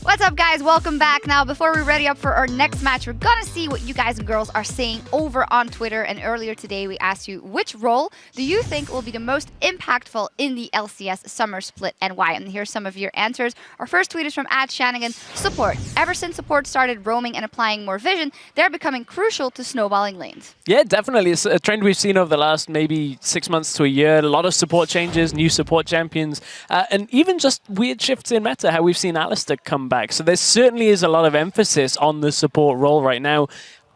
What's up, guys? Welcome back. Now, before we ready up for our next match, we're gonna see what you guys and girls are saying over on Twitter. And earlier today, we asked you, which role do you think will be the most impactful in the LCS Summer split and why? And here's some of your answers. Our first tweet is from @Shanigan. Support. Ever since support started roaming and applying more vision, they're becoming crucial to snowballing lanes. Yeah, definitely. It's a trend we've seen over the last maybe 6 months to a year. A lot of support changes, new support champions, and even just weird shifts in meta, how we've seen Alistair come back. So there certainly is a lot of emphasis on the support role right now.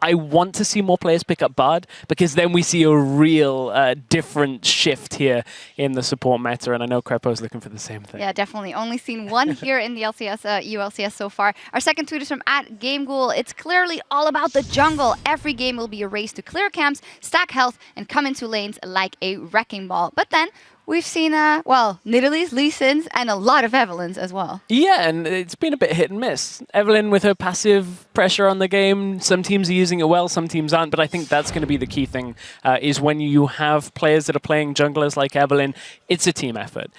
I want to see more players pick up Bard, because then we see a real different shift here in the support meta, and I know Crepo's looking for the same thing. Yeah, definitely. Only seen one here in the LCS, EU LCS so far. Our second tweet is from @GameGhoul. It's clearly all about the jungle. Every game will be a race to clear camps, stack health, and come into lanes like a wrecking ball. But then we've seen, Nidalee's, Lee Sin's, and a lot of Evelyn's as well. Yeah, and it's been a bit hit and miss. Evelyn with her passive pressure on the game, some teams are using it well, some teams aren't, but I think that's going to be the key thing, is when you have players that are playing junglers like Evelyn, it's a team effort.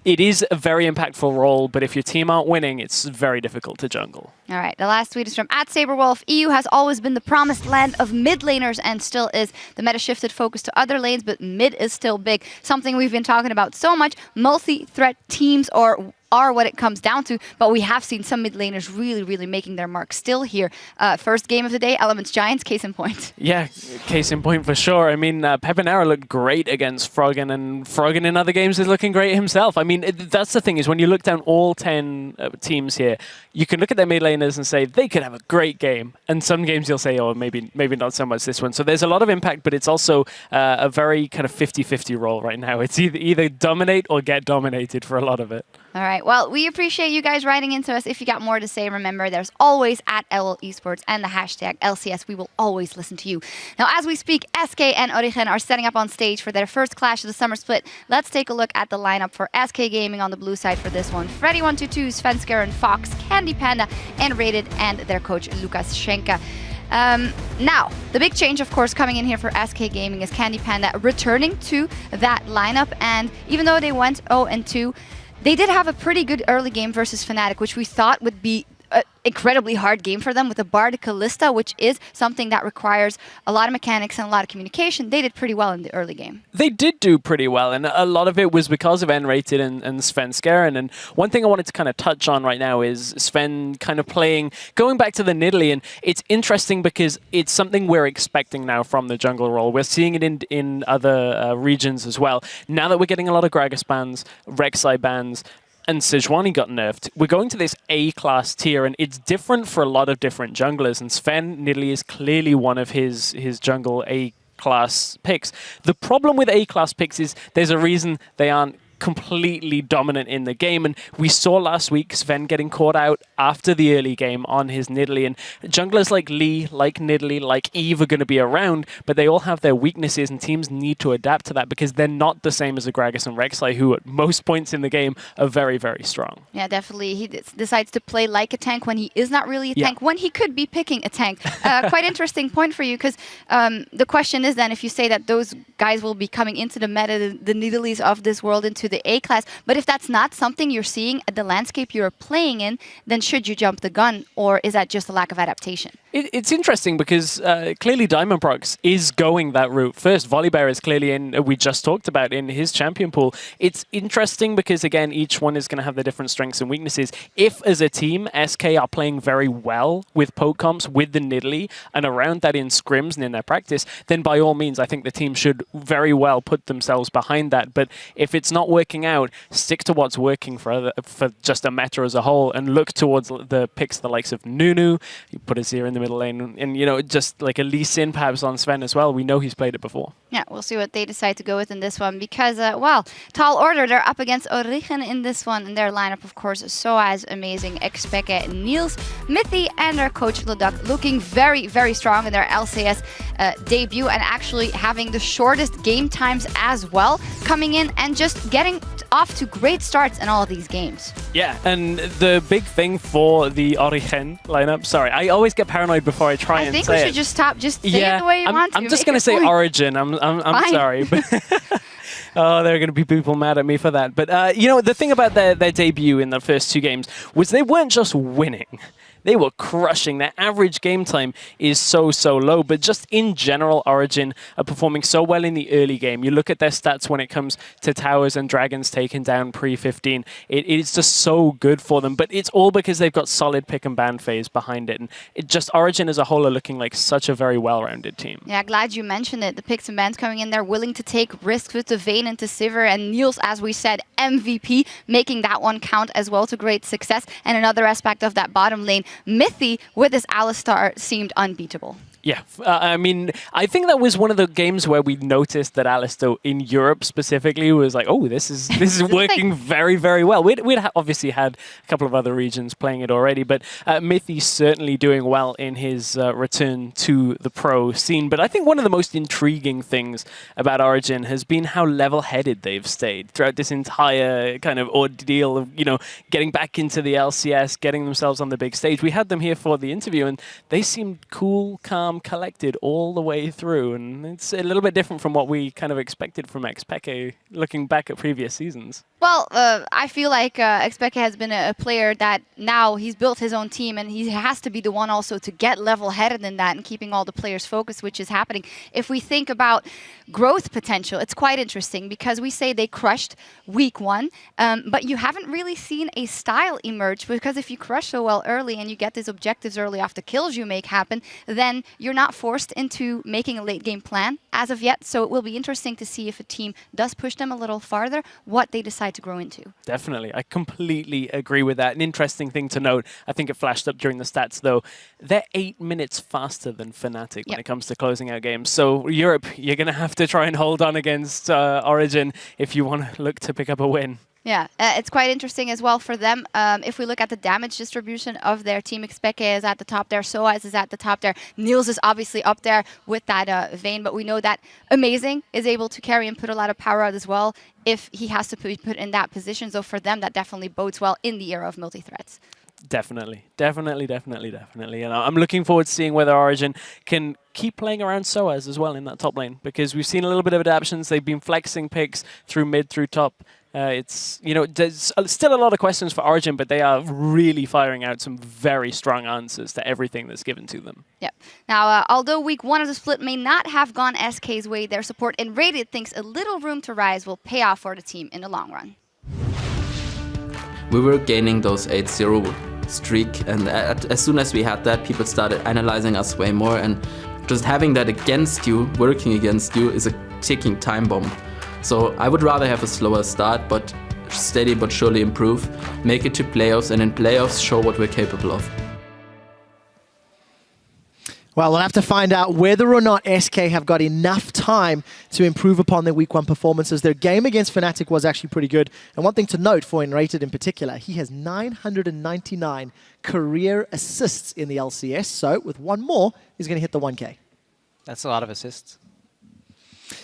It is a very impactful role, but if your team aren't winning, it's very difficult to jungle. All right, the last tweet is from @SaberWolf. EU has always been the promised land of mid laners and still is. The meta shifted focus to other lanes, but mid is still big. Something we've been talking about so much. Multi-threat teams are what it comes down to, but we have seen some mid laners really making their mark still here. First game of the day, Elements Giants, case in point. Yeah, case in point for sure. I mean, Pepinera looked great against Froggen, and Froggen in other games is looking great himself. I mean, that's the thing, is when you look down all 10 teams here, you can look at their mid laners and say they could have a great game, and some games you'll say, oh, maybe not so much this one. So there's a lot of impact, but it's also a very kind of 50-50 role right now. It's either dominate or get dominated for a lot of it. All right. Well, we appreciate you guys writing into us. If you got more to say, remember, there's always @LOL Esports and the hashtag LCS. We will always listen to you. Now, as we speak, SK and Origen are setting up on stage for their first clash of the summer split. Let's take a look at the lineup for SK Gaming on the blue side for this one. Freddy122, FLICKR and Fox, Candy Panda, and Rated, and their coach, Lukas Schenke. Now, the big change, of course, coming in here for SK Gaming is Candy Panda returning to that lineup. And even though they went 0-2, they did have a pretty good early game versus Fnatic, which we thought would be an incredibly hard game for them with a Bard Kalista, which is something that requires a lot of mechanics and a lot of communication. They did pretty well in the early game. They did do pretty well, and a lot of it was because of N-Rated and Sven Skeren. And one thing I wanted to kind of touch on right now is Sven kind of going back to the Nidalee, and it's interesting because it's something we're expecting now from the jungle role. We're seeing it in other regions as well. Now that we're getting a lot of Gragas bans, Rek'Sai bans, and Sejuani got nerfed, we're going to this A-class tier, and it's different for a lot of different junglers, and Sven Nidalee is clearly one of his jungle A-class picks. The problem with A-class picks is there's a reason they aren't completely dominant in the game, and we saw last week Sven getting caught out after the early game on his Nidalee, and junglers like Lee, like Nidalee, like Eve are going to be around, but they all have their weaknesses, and teams need to adapt to that because they're not the same as a Gragas and Rek'Sai, who at most points in the game are very strong. Yeah, definitely. He decides to play like a tank when he is not really a tank, when he could be picking a tank. Quite interesting point for you, because the question is then, if you say that those guys will be coming into the meta, the Nidalees of this world, into the A class, but if that's not something you're seeing at the landscape you're playing in, then should you jump the gun, or is that just a lack of adaptation? It's interesting because clearly Diamond Prox is going that route first. Volibear is clearly in, we just talked about, in his champion pool. It's interesting because, again, each one is going to have their different strengths and weaknesses. If, as a team, SK are playing very well with poke comps, with the Nidalee, and around that in scrims and in their practice, then by all means, I think the team should very well put themselves behind that. But if it's not working out, stick to what's working for just a meta as a whole, and look towards the picks the likes of Nunu. You put Azir in the middle lane, and just like a Lee Sin perhaps on Sven as well. We know he's played it before. Yeah, we'll see what they decide to go with in this one, because tall order, they're up against Origen in this one, and their lineup, of course, Soaz, Amazing, Expeke, Niels, Mithy, and their coach Leduc looking very strong in their LCS debut, and actually having the shortest game times as well, coming in and just getting off to great starts in all of these games. Yeah, and the big thing for the Origen lineup, sorry, I always get paranoid before I try and say it. I think we should just stop, just say it the way you want to. I'm just going to say Origin, I'm sorry. Oh, there are going to be people mad at me for that. But, you know, the thing about their debut in the first 2 games was they weren't just winning. They were crushing. Their average game time is so low. But just in general, Origen are performing so well in the early game. You look at their stats when it comes to towers and dragons taken down pre-15. It's just so good for them. But it's all because they've got solid pick and ban phase behind it. And it just Origen as a whole are looking like such a very well-rounded team. Yeah, glad you mentioned it. The picks and bans coming in there, willing to take risks with the Vayne into Sivir, and Niels, as we said, MVP, making that one count as well to great success. And another aspect of that bottom lane, Mithy with his Alistar seemed unbeatable. Yeah, I mean, I think that was one of the games where we noticed that Alistar in Europe specifically was like, oh, this is working very well. We'd obviously had a couple of other regions playing it already, but Mithy's certainly doing well in his return to the pro scene. But I think one of the most intriguing things about Origen has been how level-headed they've stayed throughout this entire kind of ordeal of, you know, getting back into the LCS, getting themselves on the big stage. We had them here for the interview, and they seemed cool, calm, collected all the way through, and it's a little bit different from what we kind of expected from Xpeke looking back at previous seasons. Well, I feel like Xpeke has been a player that now he's built his own team, and he has to be the one also to get level-headed in that and keeping all the players focused, which is happening. If we think about growth potential, it's quite interesting because we say they crushed week 1, but you haven't really seen a style emerge, because if you crush so well early and you get these objectives early off the kills you make happen, then you're not forced into making a late game plan as of yet. So it will be interesting to see if a team does push them a little farther, what they decide to grow into. Definitely. I completely agree with that. An interesting thing to note, I think it flashed up during the stats though, they're 8 minutes faster than Fnatic when it comes to closing out games. So Europe, you're going to have to try and hold on against Origen if you want to look to pick up a win. Yeah, it's quite interesting as well for them. If we look at the damage distribution of their team, Xpeke is at the top there, Soaz is at the top there, Niels is obviously up there with that Vayne, but we know that Amazing is able to carry and put a lot of power out as well if he has to be put in that position. So for them, that definitely bodes well in the era of multi-threats. Definitely. And I'm looking forward to seeing whether Origen can keep playing around Soaz as well in that top lane, because we've seen a little bit of adaptations. They've been flexing picks through mid, through top. It's, you know, there's still a lot of questions for Origen, but they are really firing out some very strong answers to everything that's given to them. Yep. Now, although week 1 of the split may not have gone SK's way, their support in Radiant thinks a little room to rise will pay off for the team in the long run. We were gaining those 8-0 streak, and as soon as we had that, people started analyzing us way more, and just having that against you, working against you, is a ticking time bomb. So I would rather have a slower start, but steady but surely improve, make it to playoffs, and in playoffs show what we're capable of. Well, we'll have to find out whether or not SK have got enough time to improve upon their week 1 performances. Their game against Fnatic was actually pretty good. And one thing to note for Enrated in particular, he has 999 career assists in the LCS. So with one more, he's going to hit the 1K. That's a lot of assists.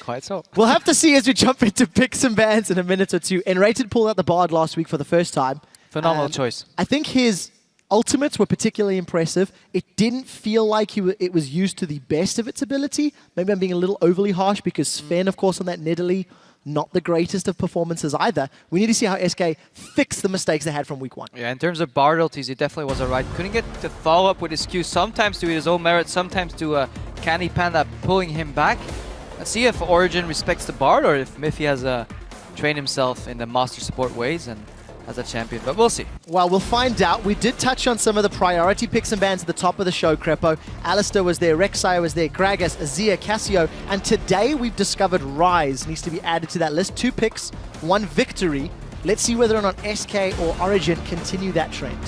Quite so. We'll have to see as we jump into picks and bans in a minute or two. Enrated pulled out the Bard last week for the first time. Phenomenal choice. I think his ultimates were particularly impressive. It didn't feel like it was used to the best of its ability. Maybe I'm being a little overly harsh because Sven, of course, on that Nidalee, not the greatest of performances either. We need to see how SK fix the mistakes they had from week 1. Yeah, in terms of Bard ultis, it definitely was alright. Couldn't get the follow-up with his Q, sometimes to his own merit, sometimes to Candy Panda pulling him back. Let's see if Origen respects the Bard or if Mithy has trained himself in the master support ways and as a champion, but we'll see. Well, we'll find out. We did touch on some of the priority picks and bans at the top of the show, Crepo. Alistar was there, Rek'Sai was there, Gragas, Azir, Cassio, and today we've discovered Ryze needs to be added to that list. 2 picks, 1 victory. Let's see whether or not SK or Origen continue that trend.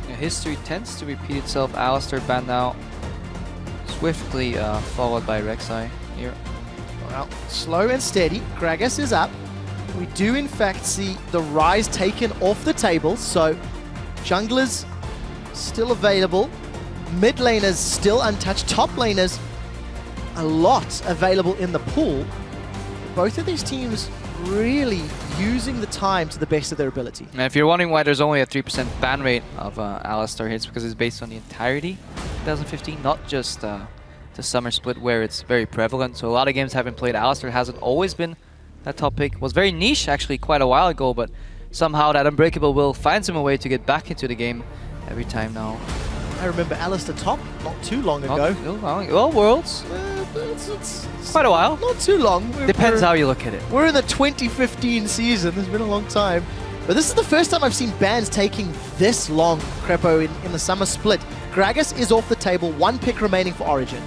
Yeah, history tends to repeat itself. Alistar banned now, swiftly followed by Rek'Sai here. Well, slow and steady. Gragas is up. We do, in fact, see the Ryze taken off the table, so junglers still available, mid laners still untouched, top laners a lot available in the pool. Both of these teams really using the time to the best of their ability. And if you're wondering why there's only a 3% ban rate of Alistar hits, because it's based on the entirety of 2015, not just the summer split where it's very prevalent. So a lot of games have been played. Alistar hasn't always been That top pick was very niche actually quite a while ago, but somehow that Unbreakable will finds him a way to get back into the game every time now. I remember Alistair top not too long Not ago. too long. Well, Worlds, It's quite a while. not too long. Depends how you look at it. We're in the 2015 season. It's been a long time. But this is the first time I've seen bans taking this long, Crepo, in the summer split. Gragas is off the table, 1 pick remaining for Origen.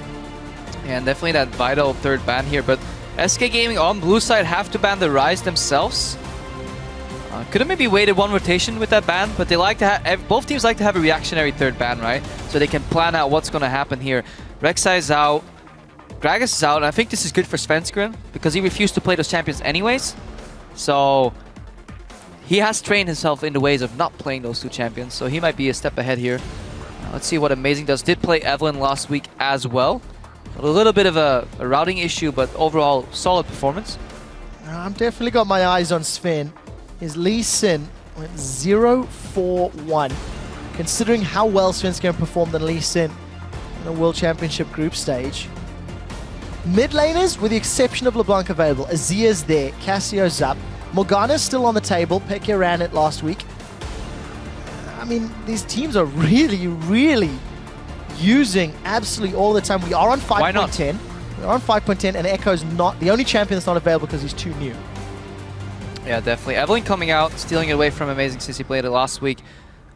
Yeah, and definitely that vital third ban here, but SK Gaming on blue side have to ban the Rise themselves. Could have maybe waited 1 rotation with that ban, but they like to have, both teams like to have a reactionary third ban, right? So they can plan out what's going to happen here. Rek'Sai is out, Gragas is out, and I think this is good for Svenskeren because he refused to play those champions anyways. So he has trained himself in the ways of not playing those 2 champions, so he might be a step ahead here. Let's see what Amazing does. Did play Evelynn last week as well. A little bit of a routing issue, but overall solid performance. I've definitely got my eyes on Sven. His Lee Sin went 0-4-1. Considering how well Svenskeren performed in Lee Sin in the World Championship group stage. Mid laners, with the exception of LeBlanc available, Azia's there, Cassio's up. Morgana's still on the table, Pekka ran it last week. I mean, these teams are really using absolutely all the time. We are on 5.10. We're on 5.10, and Echo's not the only champion that's not available because he's too new. Yeah, definitely. Evelynn coming out, stealing it away from Amazing since he played it last week.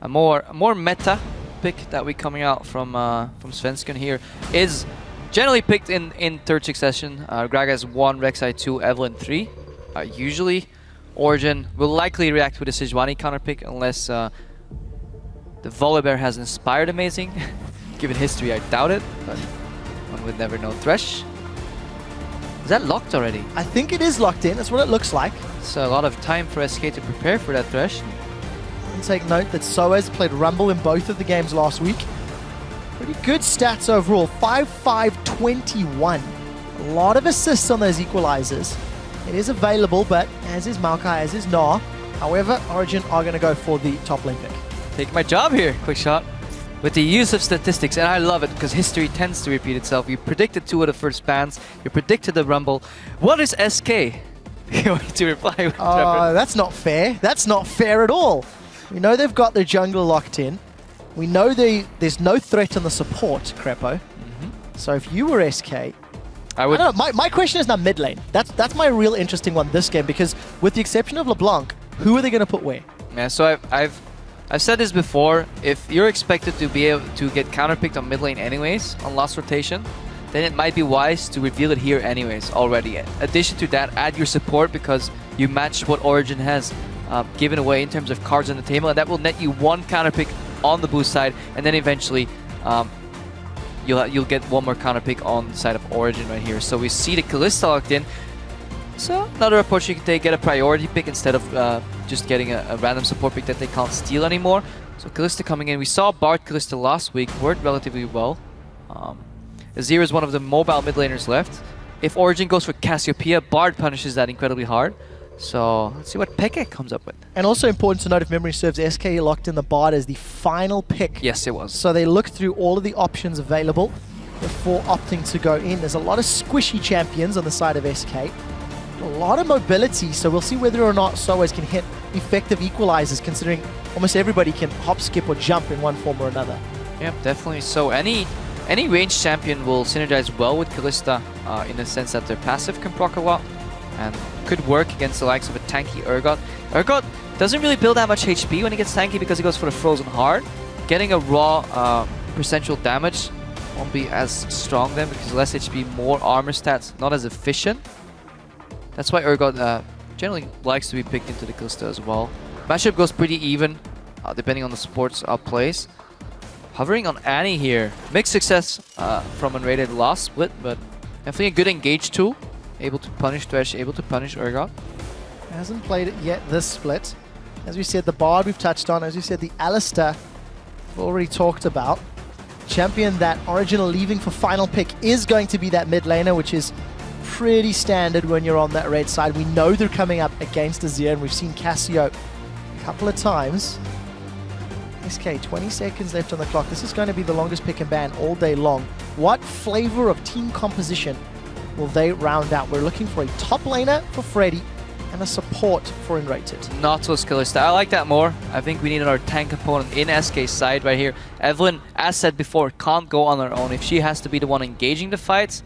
A more meta pick that we coming out from Svenskeren here is generally picked in third succession. Gragas 1, Rek'Sai 2, Evelynn 3. Usually, Origen will likely react with a Sejuani counter pick unless the Volibear has inspired Amazing. Given history, I doubt it, but one would never know. Thresh. Is that locked already? I think it is locked in. That's what it looks like. So a lot of time for SK to prepare for that Thresh. And take note that Soaz played Rumble in both of the games last week. Pretty good stats overall. 5-5-21. A lot of assists on those equalizers. It is available, but as is Maokai, as is Na. However, Origen are going to go for the top lane pick. Take my job here, quick shot. With the use of statistics, and I love it because history tends to repeat itself. You predicted 2 of the first bans, you predicted the Rumble. What is SK? You want to reply with Trevor? That's not fair. That's not fair at all. We know they've got their jungle locked in. We know there's no threat on the support, Crepo. So if you were SK, I don't know, my question is now mid lane. That's my real interesting one this game, because with the exception of LeBlanc, who are they going to put where? Yeah, so I've said this before. If you're expected to be able to get counterpicked on mid lane anyways on last rotation, then it might be wise to reveal it here anyways already. In addition to that, add your support because you match what Origen has given away in terms of cards on the table, and that will net you 1 counterpick on the boost side, and then eventually you'll get 1 more counterpick on the side of Origen right here. So we see the Kalista locked in. So another approach you can take, get a priority pick instead of just getting a random support pick that they can't steal anymore. So Kalista coming in. We saw Bard Kalista last week, worked relatively well. Azir is one of the mobile mid laners left. If Origen goes for Cassiopeia, Bard punishes that incredibly hard. So let's see what Pekka comes up with. And also important to note, if memory serves, SK locked in the Bard as the final pick. Yes, it was. So they looked through all of the options available before opting to go in. There's a lot of squishy champions on the side of SK. A lot of mobility, so we'll see whether or not Soaz can hit effective equalizers, considering almost everybody can hop, skip, or jump in one form or another. Yep, definitely. So any ranged champion will synergize well with Kalista in the sense that their passive can proc a lot and could work against the likes of a tanky Urgot. Urgot doesn't really build that much HP when he gets tanky because he goes for the Frozen Heart. Getting a raw percentual damage won't be as strong then because less HP, more armor stats, not as efficient. That's why Urgot generally likes to be picked into the Kalista as well. Matchup goes pretty even depending on the support's plays. Hovering on Annie here. Mixed success from Unrated last split, but definitely a good engage tool. Able to punish Thresh, able to punish Urgot. Hasn't played it yet this split. As we said, the Bard we've touched on. As we said, the Alistair we've already talked about. Champion that Original leaving for final pick is going to be that mid laner, which is pretty standard when you're on that red side. We know they're coming up against Azir, and we've seen Cassio a couple of times. SK, 20 seconds left on the clock. This is going to be the longest pick and ban all day long. What flavor of team composition will they round out? We're looking for a top laner for Freddy and a support for Enrated. Nautilus killer style. I like that more. I think we need our tank opponent in SK's side right here. Evelyn, as said before, can't go on her own. If she has to be the one engaging the fights,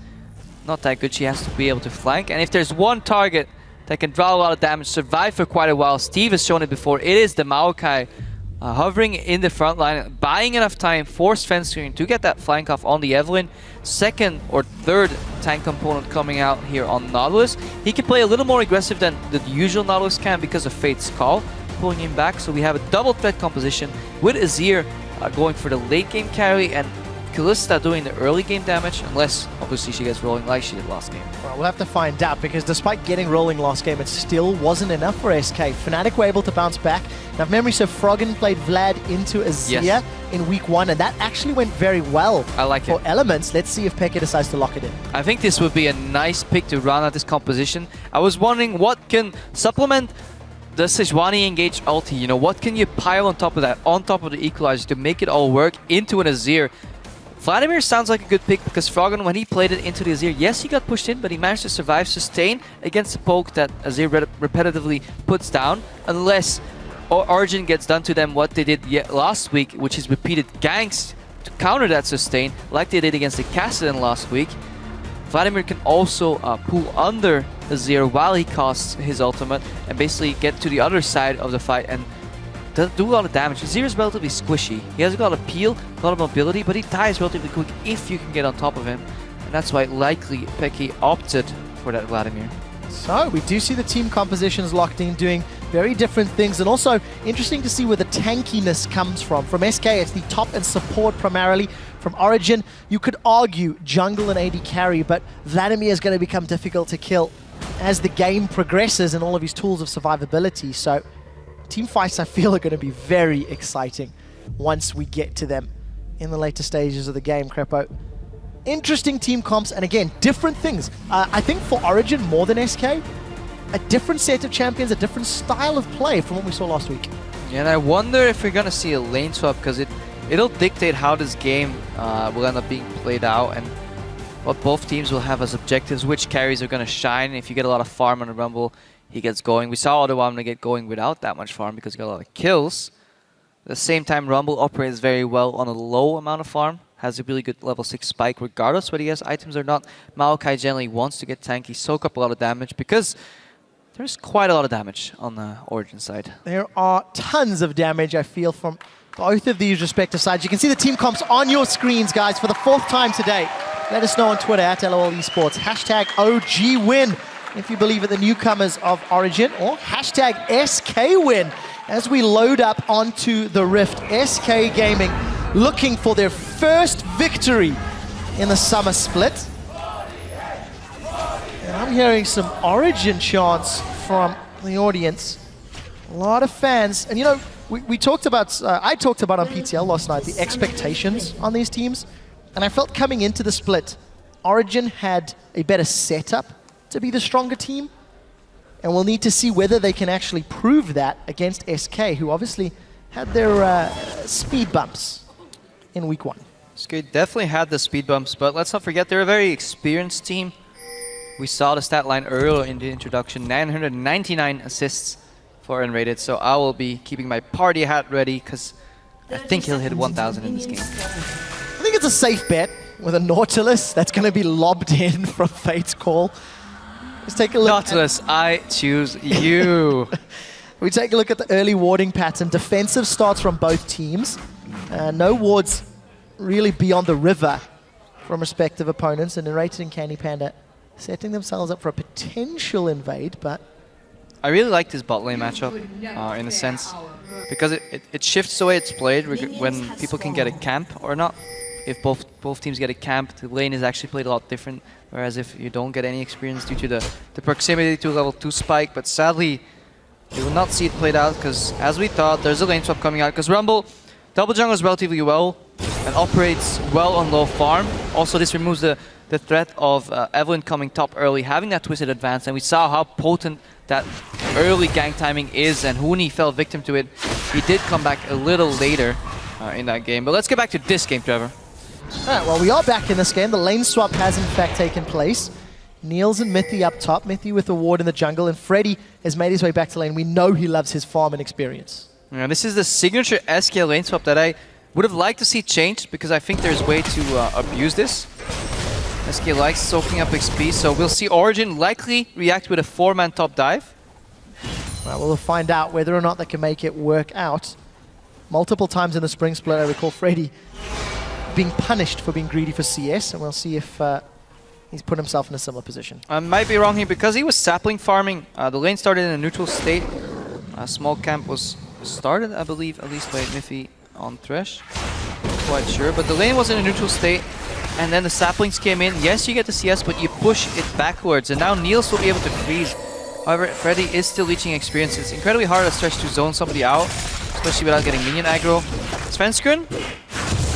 not that good. She has to be able to flank. And if there's one target that can draw a lot of damage, survive for quite a while, Steve has shown it before, it is the Maokai. Hovering in the front line, buying enough time for Svenskeren to get that flank off on the Evelyn. Second or third tank component coming out here on Nautilus. He can play a little more aggressive than the usual Nautilus can because of Fate's Call, pulling him back. So we have a double threat composition with Azir going for the late game carry and Kalista doing the early game damage, unless obviously she gets rolling like she did last game. Well, we'll have to find out, because despite getting rolling last game, it still wasn't enough for SK. Fnatic were able to bounce back. Now, if memory serves, Froggen played Vlad into Azir in week 1, and that actually went very well. I like for it. Elements. Let's see if FLICKR decides to lock it in. I think this would be a nice pick to round out this composition. I was wondering what can supplement the Sejuani engage ulti. You know, what can you pile on top of that, on top of the equalizer to make it all work into an Azir? Vladimir sounds like a good pick because Froggen, when he played it into the Azir, yes, he got pushed in, but he managed to survive, sustain against the poke that Azir repetitively puts down, unless Origen gets done to them what they did last week, which is repeated ganks to counter that sustain, like they did against the Kassadin last week. Vladimir can also pull under Azir while he casts his ultimate and basically get to the other side of the fight and do a lot of damage. Azir is relatively squishy. He has a lot of peel, a lot of mobility, but he dies relatively quick if you can get on top of him. And that's why likely Peki opted for that Vladimir. So we do see the team compositions locked in, doing very different things, and also interesting to see where the tankiness comes from. From SK, it's the top and support primarily. From Origen, you could argue jungle and AD carry, but Vladimir is going to become difficult to kill as the game progresses and all of his tools of survivability. So team fights, I feel, are going to be very exciting once we get to them in the later stages of the game, Crepo. Interesting team comps, and again, different things. I think for Origen, more than SK, a different set of champions, a different style of play from what we saw last week. Yeah, and I wonder if we're going to see a lane swap, because it'll dictate how this game will end up being played out and what both teams will have as objectives, which carries are going to shine. If you get a lot of farm on the Rumble, he gets going. We saw Odawan get going without that much farm because he got a lot of kills. At the same time, Rumble operates very well on a low amount of farm. Has a really good level 6 spike regardless whether he has items or not. Maokai generally wants to get tanky, soak up a lot of damage because there's quite a lot of damage on the Origen side. There are tons of damage, I feel, from both of these respective sides. You can see the team comps on your screens, guys, for the 4th time today. Let us know on Twitter at LOL Esports. Hashtag OGWin if you believe in the newcomers of Origen, or hashtag SKWin as we load up onto the Rift. SK Gaming looking for their first victory in the summer split. And I'm hearing some Origen chants from the audience. A lot of fans. And you know, we talked about, I talked about on PTL last night, the expectations on these teams. And I felt coming into the split, Origen had a better setup to be the stronger team. And we'll need to see whether they can actually prove that against SK, who obviously had their speed bumps in week 1. SK definitely had the speed bumps, but let's not forget they're a very experienced team. We saw the stat line earlier in the introduction, 999 assists for Unrated, so I will be keeping my party hat ready because I think he'll hit 1,000 in this game. I think it's a safe bet with a Nautilus that's going to be lobbed in from Fate's Call. Let's take a look. Nautilus, I choose you. We take a look at the early warding pattern. Defensive starts from both teams. No wards really beyond the river from respective opponents. And Narrated and Candy Panda setting themselves up for a potential invade, but I really like this bot lane matchup in a sense because it shifts the way it's played when people can get a camp or not. If both teams get a camp, the lane is actually played a lot different. Whereas if you don't get any experience due to the proximity to level 2 spike, but sadly, you will not see it played out because as we thought, there's a lane swap coming out because Rumble, double jungle is relatively well and operates well on low farm. Also, this removes the threat of Evelyn coming top early, having that twisted advance, and we saw how potent that early gank timing is, and Huni fell victim to it. He did come back a little later in that game. But let's get back to this game, Trevor. Alright, well, we are back in this game. The lane swap has in fact taken place. Niels and Mithy up top. Mithy with a ward in the jungle, and Freddy has made his way back to lane. We know he loves his farm and experience. Yeah, this is the signature SK lane swap that I would have liked to see changed, because I think there's a way to abuse this. SK likes soaking up XP, so we'll see Origen likely react with a 4-man top dive. Well, we'll find out whether or not they can make it work out. Multiple times in the spring split, I recall Freddy being punished for being greedy for CS, and we'll see if he's put himself in a similar position. I might be wrong here, because he was sapling farming. The lane started in a neutral state. A small camp was started, I believe, at least by Miffy on Thresh. Not quite sure, but the lane was in a neutral state. And then the saplings came in. Yes, you get the CS, but you push it backwards. And now Niels will be able to freeze. However, Freddy is still reaching experience. It's incredibly hard at Stretch to zone somebody out, especially without getting minion aggro. Svenskeren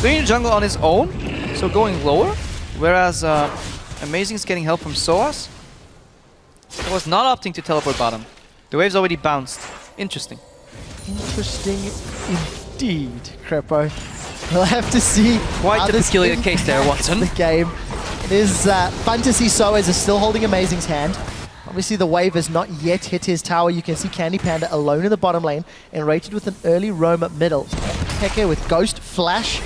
clearing the jungle on his own, so going lower. Whereas Amazing's getting help from Soas. Soas not opting to teleport bottom. The wave's already bounced. Interesting. Interesting indeed, Crepo. We'll have to see. Quite the peculiar case there, Watson. The game. It is fun to see Soas is still holding Amazing's hand. Obviously, the wave has not yet hit his tower. You can see Candy Panda alone in the bottom lane and rated with an early roam at middle. FLICKR with Ghost, Flash,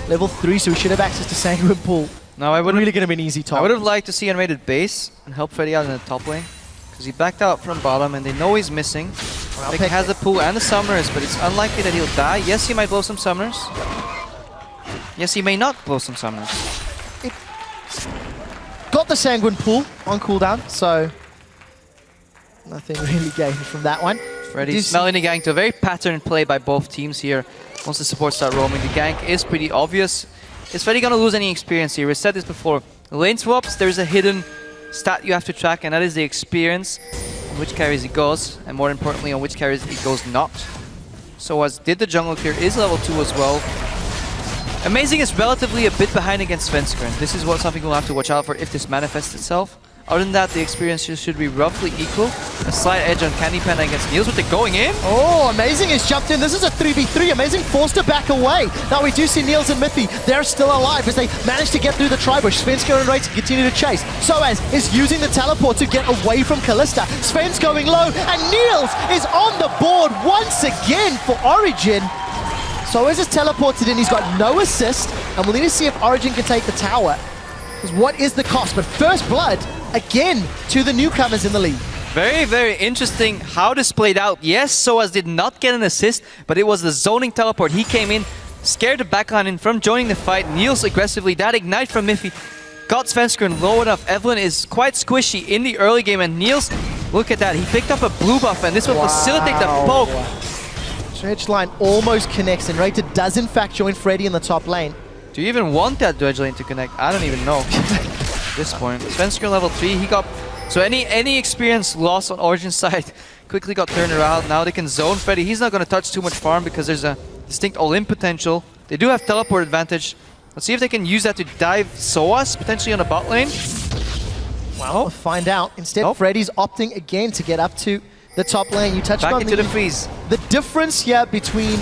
level 3, so we should have access to Sanguine Pool. No, I wouldn't. Really going to be an easy top. I would have liked to see animated base and help Freddy out in the top lane, because he backed out from bottom and they know he's missing. FLICKR has the pool and the summoners, but it's unlikely that he'll die. Yes, he might blow some summoners. Yes, he may not blow some summoners. Got the Sanguine Pool on cooldown, so nothing really gained from that one. Freddy's smelling the gank to a very patterned play by both teams here. Once the supports start roaming, the gank is pretty obvious. Is Freddy gonna lose any experience here? We said this before. Lane swaps, there's a hidden stat you have to track, and that is the experience on which carries he goes, and more importantly, on which carries he goes not. So as did the jungle clear, is level 2 as well. Amazing is relatively a bit behind against Svenskeren. This is something we'll have to watch out for if this manifests itself. Other than that, the experience should be roughly equal. A slight edge on Candy Panda against Niels with it going in. Oh, Amazing has jumped in. This is a 3v3. Amazing forced to back away. Now we do see Niels and Mithy. They're still alive as they manage to get through the tri-bush. Svenskeren and Rates continue to chase. Soaz is using the teleport to get away from Kalista. Sven's going low, and Niels is on the board once again for Origen. Soaz is teleported in. He's got no assist, and we'll need to see if Origen can take the tower. Because what is the cost? But first blood, again, to the newcomers in the league. Very, very interesting how this played out. Yes, Soaz did not get an assist, but it was the zoning teleport. He came in, scared the backline in from joining the fight. Niels aggressively, that ignite from Miffy got Svenskeren low enough. Evelyn is quite squishy in the early game, and Niels, look at that. He picked up a blue buff, and this will facilitate the poke. Dredge line almost connects, and Rated does in fact join Freddy in the top lane. Do you even want that dredge lane to connect? I don't even know at this point. Svenskeren level 3, he got... So any experience lost on Origen's side quickly got turned around. Now they can zone Freddy. He's not going to touch too much farm because there's a distinct all-in potential. They do have teleport advantage. Let's see if they can use that to dive Soas, potentially on the bot lane. Well, we'll find out. Instead, Freddy's opting again to get up to the top lane. You touched back on into the freeze. The difference here between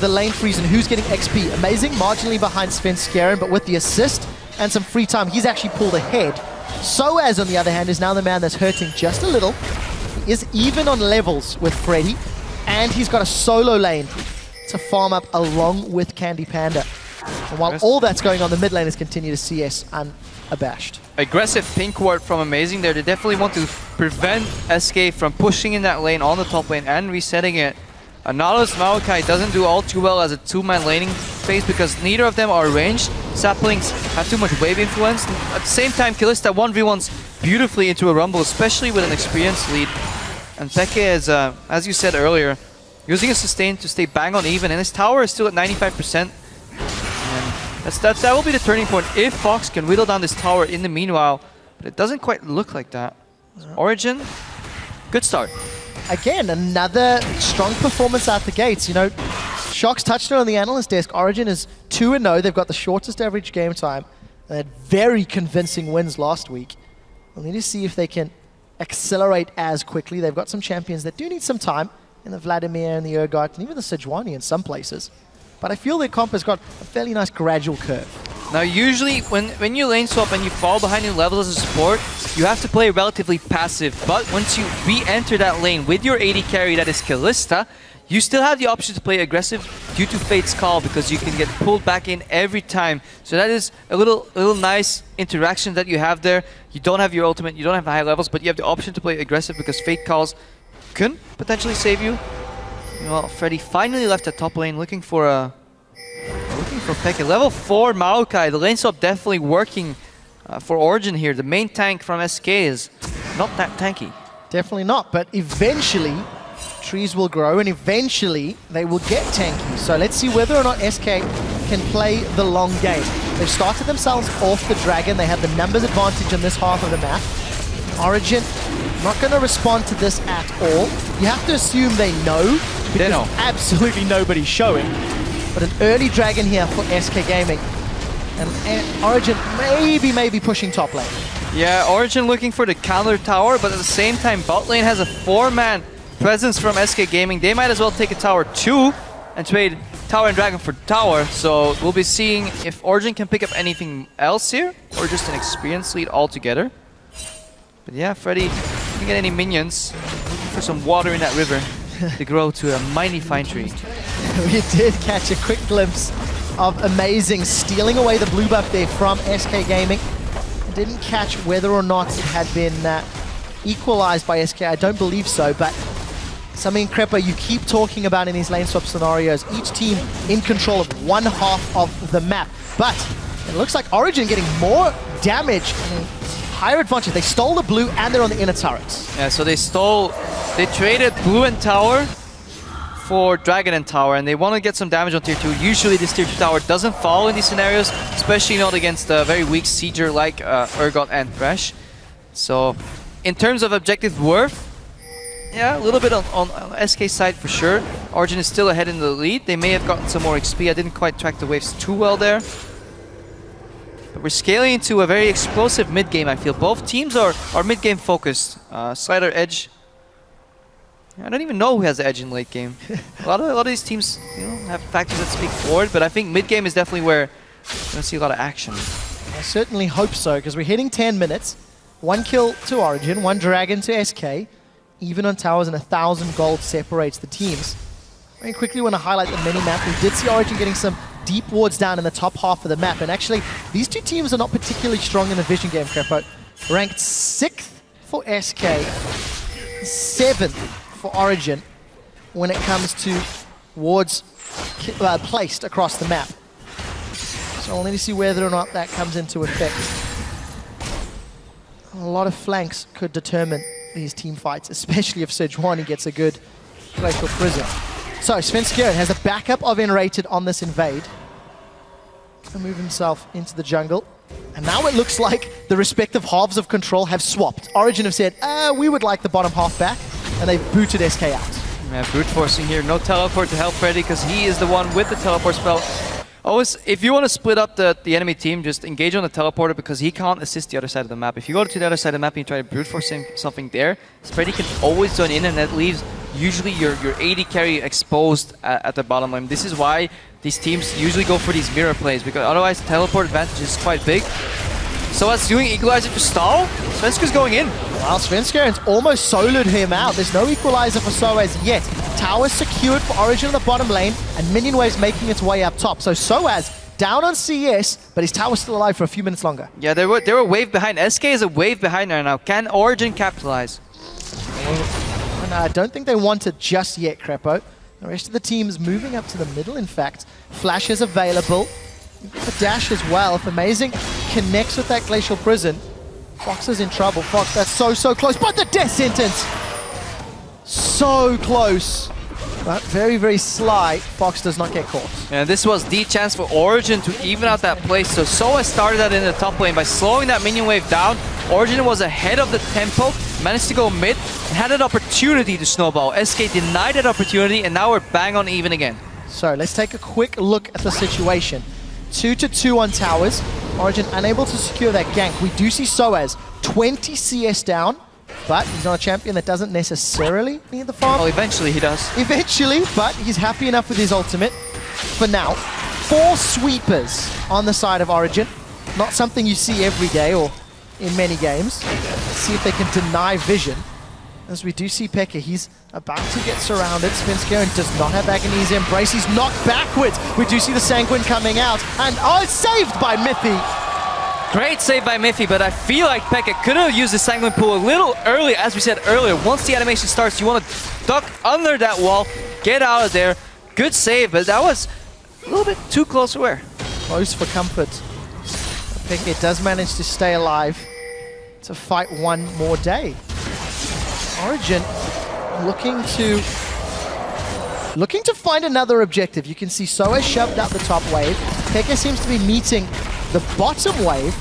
the lane freeze and who's getting XP. Amazing, marginally behind Svenskeren, but with the assist and some free time, he's actually pulled ahead. Soaz, on the other hand, is now the man that's hurting just a little. He is even on levels with Freddy, and he's got a solo lane to farm up along with Candy Panda. And while all that's going on, the mid laners continue to CS unabashed. Aggressive pink ward from Amazing there. They definitely want to prevent SK from pushing in that lane on the top lane and resetting it. Nautilus Maokai doesn't do all too well as a two-man laning phase because neither of them are ranged. Saplings have too much wave influence. At the same time, Kalista 1v1s beautifully into a rumble, especially with an experienced lead. And FLICKR is, as you said earlier, using a sustain to stay bang on even, and his tower is still at 95%. And that will be the turning point if Fox can whittle down this tower in the meanwhile. But it doesn't quite look like that. Origen, good start. Again, another strong performance out the gates. You know, Shox touched on the analyst desk. Origen is 2-0. They've got the shortest average game time. They had very convincing wins last week. We'll need to see if they can accelerate as quickly. They've got some champions that do need some time in the Vladimir and the Urgot and even the Sejuani in some places. But I feel their comp has got a fairly nice gradual curve. Now usually when you lane swap and you fall behind in levels as a support, you have to play relatively passive. But once you re-enter that lane with your AD carry that is Kalista, you still have the option to play aggressive due to Fate's Call, because you can get pulled back in every time. So that is a little nice interaction that you have there. You don't have your ultimate, you don't have the high levels, but you have the option to play aggressive because Fate Calls can potentially save you. Well, Freddy finally left the top lane looking for Pekka. Level 4 Maokai, the lane swap definitely working for Origen here. The main tank from SK is not that tanky. Definitely not, but eventually trees will grow and eventually they will get tanky. So let's see whether or not SK can play the long game. They've started themselves off the dragon. They have the numbers advantage in this half of the map. Origen not going to respond to this at all. You have to assume they know, because absolutely nobody's showing. But an early dragon here for SK Gaming. And Origen maybe pushing top lane. Yeah, Origen looking for the counter tower, but at the same time bot lane has a 4-man presence from SK Gaming. They might as well take a tower 2 and trade tower and dragon for tower. So we'll be seeing if Origen can pick up anything else here, or just an experience lead altogether. But yeah, Freddy didn't get any minions. Looking for some water in that river to grow to a mighty fine tree. We did catch a quick glimpse of Amazing stealing away the blue buff there from SK Gaming. Didn't catch whether or not it had been equalized by SK. I don't believe so, but something, Crepper, you keep talking about in these lane swap scenarios. Each team in control of one half of the map. But it looks like Origen getting more damage. I mean, higher advantage. They stole the blue and they're on the inner turrets. Yeah, so they traded blue and tower for dragon and tower, and they want to get some damage on tier 2. Usually this tier 2 tower doesn't fall in these scenarios, especially not against a very weak sieger like Urgot and Thresh. So in terms of objective worth, yeah, a little bit on SK side for sure. Origen is still ahead in the lead. They may have gotten some more XP. I didn't quite track the waves too well there. But we're scaling into a very explosive mid-game, I feel. Both teams are mid-game focused. Slider edge. I don't even know who has the edge in late game. a lot of these teams, you know, have factors that speak forward, but I think mid-game is definitely where we're going to see a lot of action. I certainly hope so, because we're hitting 10 minutes. 1 kill to Origen, 1 dragon to SK. Even on towers, and 1,000 gold separates the teams. Very quickly want to highlight the mini-map. We did see Origen getting some deep wards down in the top half of the map, and actually these two teams are not particularly strong in the vision game, Crepo. Ranked 6th for SK, 7th for Origen when it comes to wards placed across the map. So we'll need to see whether or not that comes into effect. A lot of flanks could determine these team fights, especially if Sejuani gets a good glacial prison. So FLICKR has a backup of N-rated on this invade. He'll move himself into the jungle. And now it looks like the respective halves of control have swapped. Origen have said, we would like the bottom half back, and they've booted SK out. Yeah, brute forcing here. No teleport to help Freddy, because he is the one with the teleport spell. Always, if you want to split up the enemy team, just engage on the teleporter, because he can't assist the other side of the map. If you go to the other side of the map and you try to brute force something there, Freddy can always join in, and that leaves usually your AD carry exposed at the bottom lane. This is why these teams usually go for these mirror plays, because otherwise teleport advantage is quite big. So as doing equalizer to stall, FLICKR's going in. Well, FLICKR has almost soloed him out. There's no equalizer for Soaz yet. Tower secured for Origen in the bottom lane, and minion waves making its way up top. So Soaz down on CS, but his tower's still alive for a few minutes longer. Yeah, they were a wave behind. SK is a wave behind right now. Can Origen capitalize? And I don't think they want it just yet, Crepo. The rest of the team's moving up to the middle, in fact. Flash is available. The dash as well. If Amazing connects with that glacial prison, Fox is in trouble. Fox, that's so close, but the death sentence! So close. But very sly. Fox does not get caught. And this was the chance for Origen to even out that play. So Soa started that in the top lane by slowing that minion wave down. Origen was ahead of the tempo, managed to go mid, and had an opportunity to snowball. SK denied that opportunity, and now we're bang on even again. So let's take a quick look at the situation. 2-2 on towers. Origen unable to secure that gank. We do see Soaz 20 CS down, but he's not a champion that doesn't necessarily need the farm. Well, eventually he does. Eventually, but he's happy enough with his ultimate for now. 4 sweepers on the side of Origen. Not something you see every day or in many games. Let's see if they can deny vision. As we do see FLICKR, he's about to get surrounded. FLICKR does not have Agony's Embrace. He's knocked backwards. We do see the Sanguine coming out. And it's saved by Miffy. Great save by Miffy, but I feel like FLICKR could have used the Sanguine Pool a little early, as we said earlier. Once the animation starts, you want to duck under that wall, get out of there. Good save, but that was a little bit too close to wear. Close for comfort. FLICKR does manage to stay alive to fight one more day. Origen looking to find another objective. You can see Soa shoved up the top wave. FLICKR seems to be meeting the bottom wave.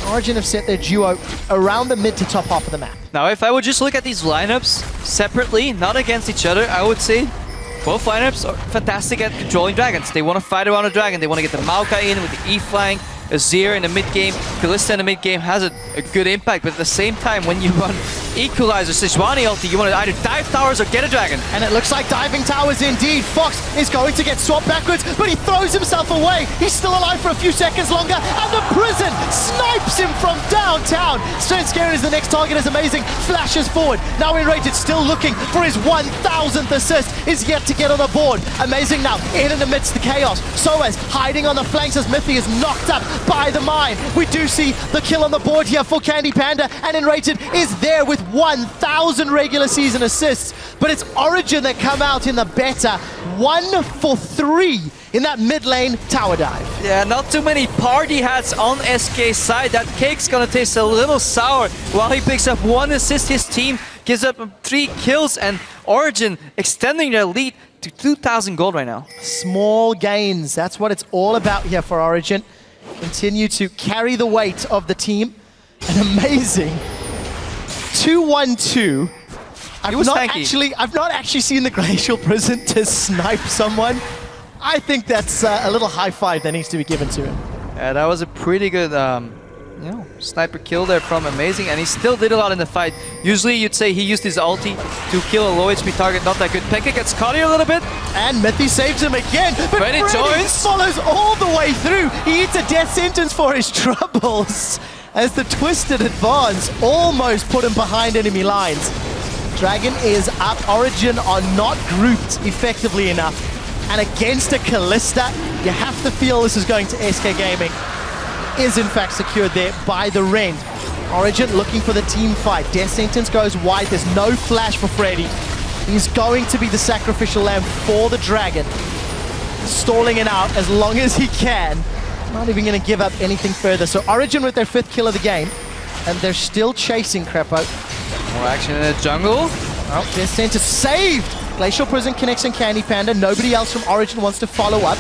Origen have set their duo around the mid to top half of the map. Now, if I would just look at these lineups separately, not against each other, I would say both lineups are fantastic at controlling dragons. They want to fight around a dragon. They want to get the Maokai in with the E flank. Azir in the mid game, Kalista in the mid game has a good impact, but at the same time, when you run Equalizer, Sejuani ulti, you want to either dive towers or get a dragon. And it looks like diving towers indeed. Fox is going to get swapped backwards, but he throws himself away. He's still alive for a few seconds longer, and the prison snipes him from downtown. FLICKR is the next target, is amazing. Flashes forward. Now Enrated still looking for his 1000th assist, is yet to get on the board. Amazing now, in and amidst the chaos. Soaz hiding on the flanks as Miffy is knocked up by the mine. We do see the kill on the board here for Candy Panda, and Enrated is there with 1000 regular season assists, but it's Origen that come out in the better 1 for 3 in that mid lane tower dive. Yeah, not too many party hats on SK's side. That cake's gonna taste a little sour. While he picks up 1 assist, his team gives up 3 kills, and Origen extending their lead to 2,000 gold right now. Small gains, that's what it's all about here for Origen. Continue to carry the weight of the team. An amazing 2-1-2. I've not actually seen the Glacial Prison to snipe someone. I think that's a little high five that needs to be given to him. Yeah, that was a pretty good sniper kill there from Amazing, and he still did a lot in the fight. Usually you'd say he used his ulti to kill a low HP target, not that good. FLICKR gets caught here a little bit. And Miffy saves him again, but Freddy joins. follows all the way through. He eats a death sentence for his troubles as the Twisted Advance almost put him behind enemy lines. Dragon is up. Origen are not grouped effectively enough. And against a Kalista, you have to feel this is going to SK Gaming. Is in fact secured there by the Rend. Origen looking for the team fight. Death Sentence goes wide. There's no flash for Freddy. He's going to be the sacrificial lamb for the Dragon. Stalling it out as long as he can. Not even going to give up anything further. So Origen with their 5th kill of the game. And they're still chasing Crepo. More action in the jungle. Oh, Death Sentence saved. Glacial Prison connects on Candy Panda. Nobody else from Origen wants to follow up.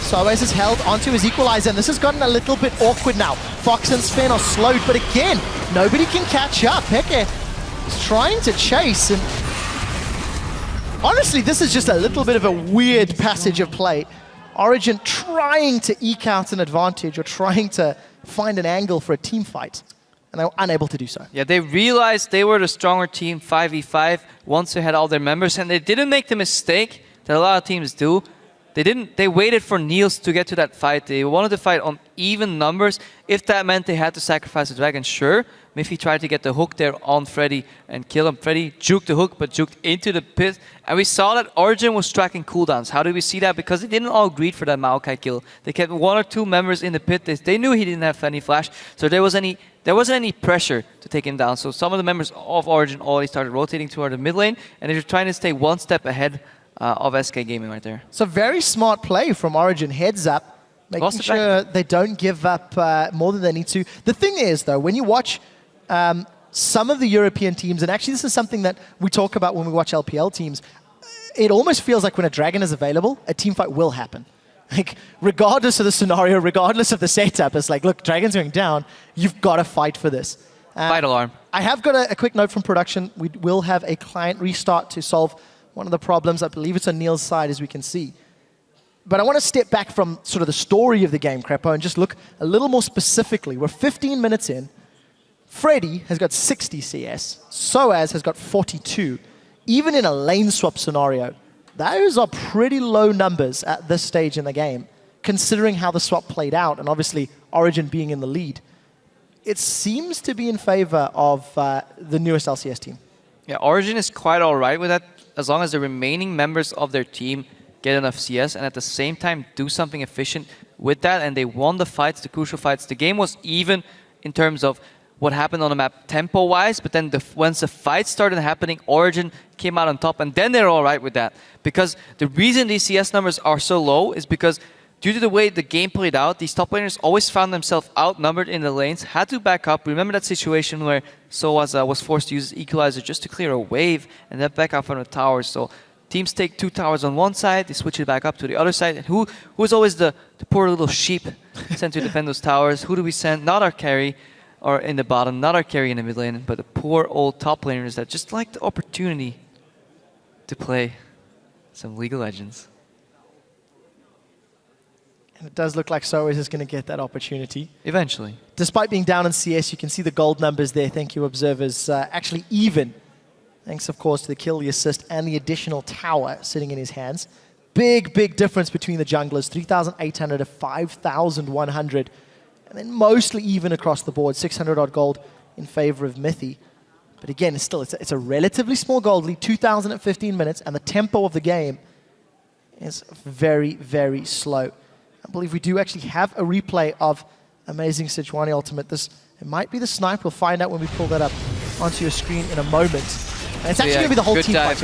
Soaz is held onto his equalizer, and this has gotten a little bit awkward now. Fox and Sven are slowed, but again, nobody can catch up. FLICKR is trying to chase, and honestly, this is just a little bit of a weird passage of play. Origen trying to eke out an advantage or trying to find an angle for a team fight, and they were unable to do so. Yeah, they realized they were the stronger team 5v5 once they had all their members, and they didn't make the mistake that a lot of teams do. They waited for Niels to get to that fight. They wanted to fight on even numbers. If that meant they had to sacrifice the dragon, sure. Miffy tried to get the hook there on Freddy and kill him. Freddy juked the hook, but juked into the pit. And we saw that Origen was tracking cooldowns. How did we see that? Because they didn't all greed for that Maokai kill. They kept 1 or 2 members in the pit. They knew he didn't have any flash, so there wasn't any pressure to take him down. So some of the members of Origen already started rotating toward the mid lane, and they were trying to stay 1 step ahead of SK Gaming right there. So very smart play from Origen, heads up, making sure they don't give up more than they need to. The thing is, though, when you watch some of the European teams, and actually this is something that we talk about when we watch LPL teams, it almost feels like when a Dragon is available, a team fight will happen. Like, regardless of the scenario, regardless of the setup, it's like, look, Dragon's going down, you've got to fight for this. Fight alarm. I have got a quick note from production. We will have a client restart to solve one of the problems. I believe it's on Neil's side, as we can see. But I want to step back from sort of the story of the game, Crepo, and just look a little more specifically. We're 15 minutes in. Freddy has got 60 CS. Soaz has got 42. Even in a lane swap scenario, those are pretty low numbers at this stage in the game. considering how the swap played out, and obviously Origen being in the lead, it seems to be in favor of the newest LCS team. Yeah, Origen is quite all right with that, as long as the remaining members of their team get enough CS and at the same time do something efficient with that, and they won the fights, the crucial fights. The game was even in terms of what happened on the map tempo-wise, but then once the fights started happening, Origen came out on top, and then they're all right with that. Because the reason these CS numbers are so low is because due to the way the game played out, these top laners always found themselves outnumbered in the lanes, had to back up. Remember that situation where Soaz was forced to use Equalizer just to clear a wave and then back up from the towers. So teams take 2 towers on one side, they switch it back up to the other side. And who is always the poor little sheep sent to defend those towers? Who do we send? Not our carry or in the bottom, not our carry in the mid lane, but the poor old top laners that just like the opportunity to play some League of Legends. And it does look like Soaz is going to get that opportunity. Eventually. Despite being down in CS, you can see the gold numbers there. Thank you, observers. Actually even. Thanks, of course, to the kill, the assist, and the additional tower sitting in his hands. Big, big difference between the junglers. 3,800 to 5,100. And then mostly even across the board. 600 odd gold in favor of Mythy. But again, it's a relatively small gold lead. 2,015 minutes. And the tempo of the game is very, very slow. I believe we do actually have a replay of Amazing Sejuani Ultimate. It might be the snipe. We'll find out when we pull that up onto your screen in a moment. And it's actually going to be the whole team fight.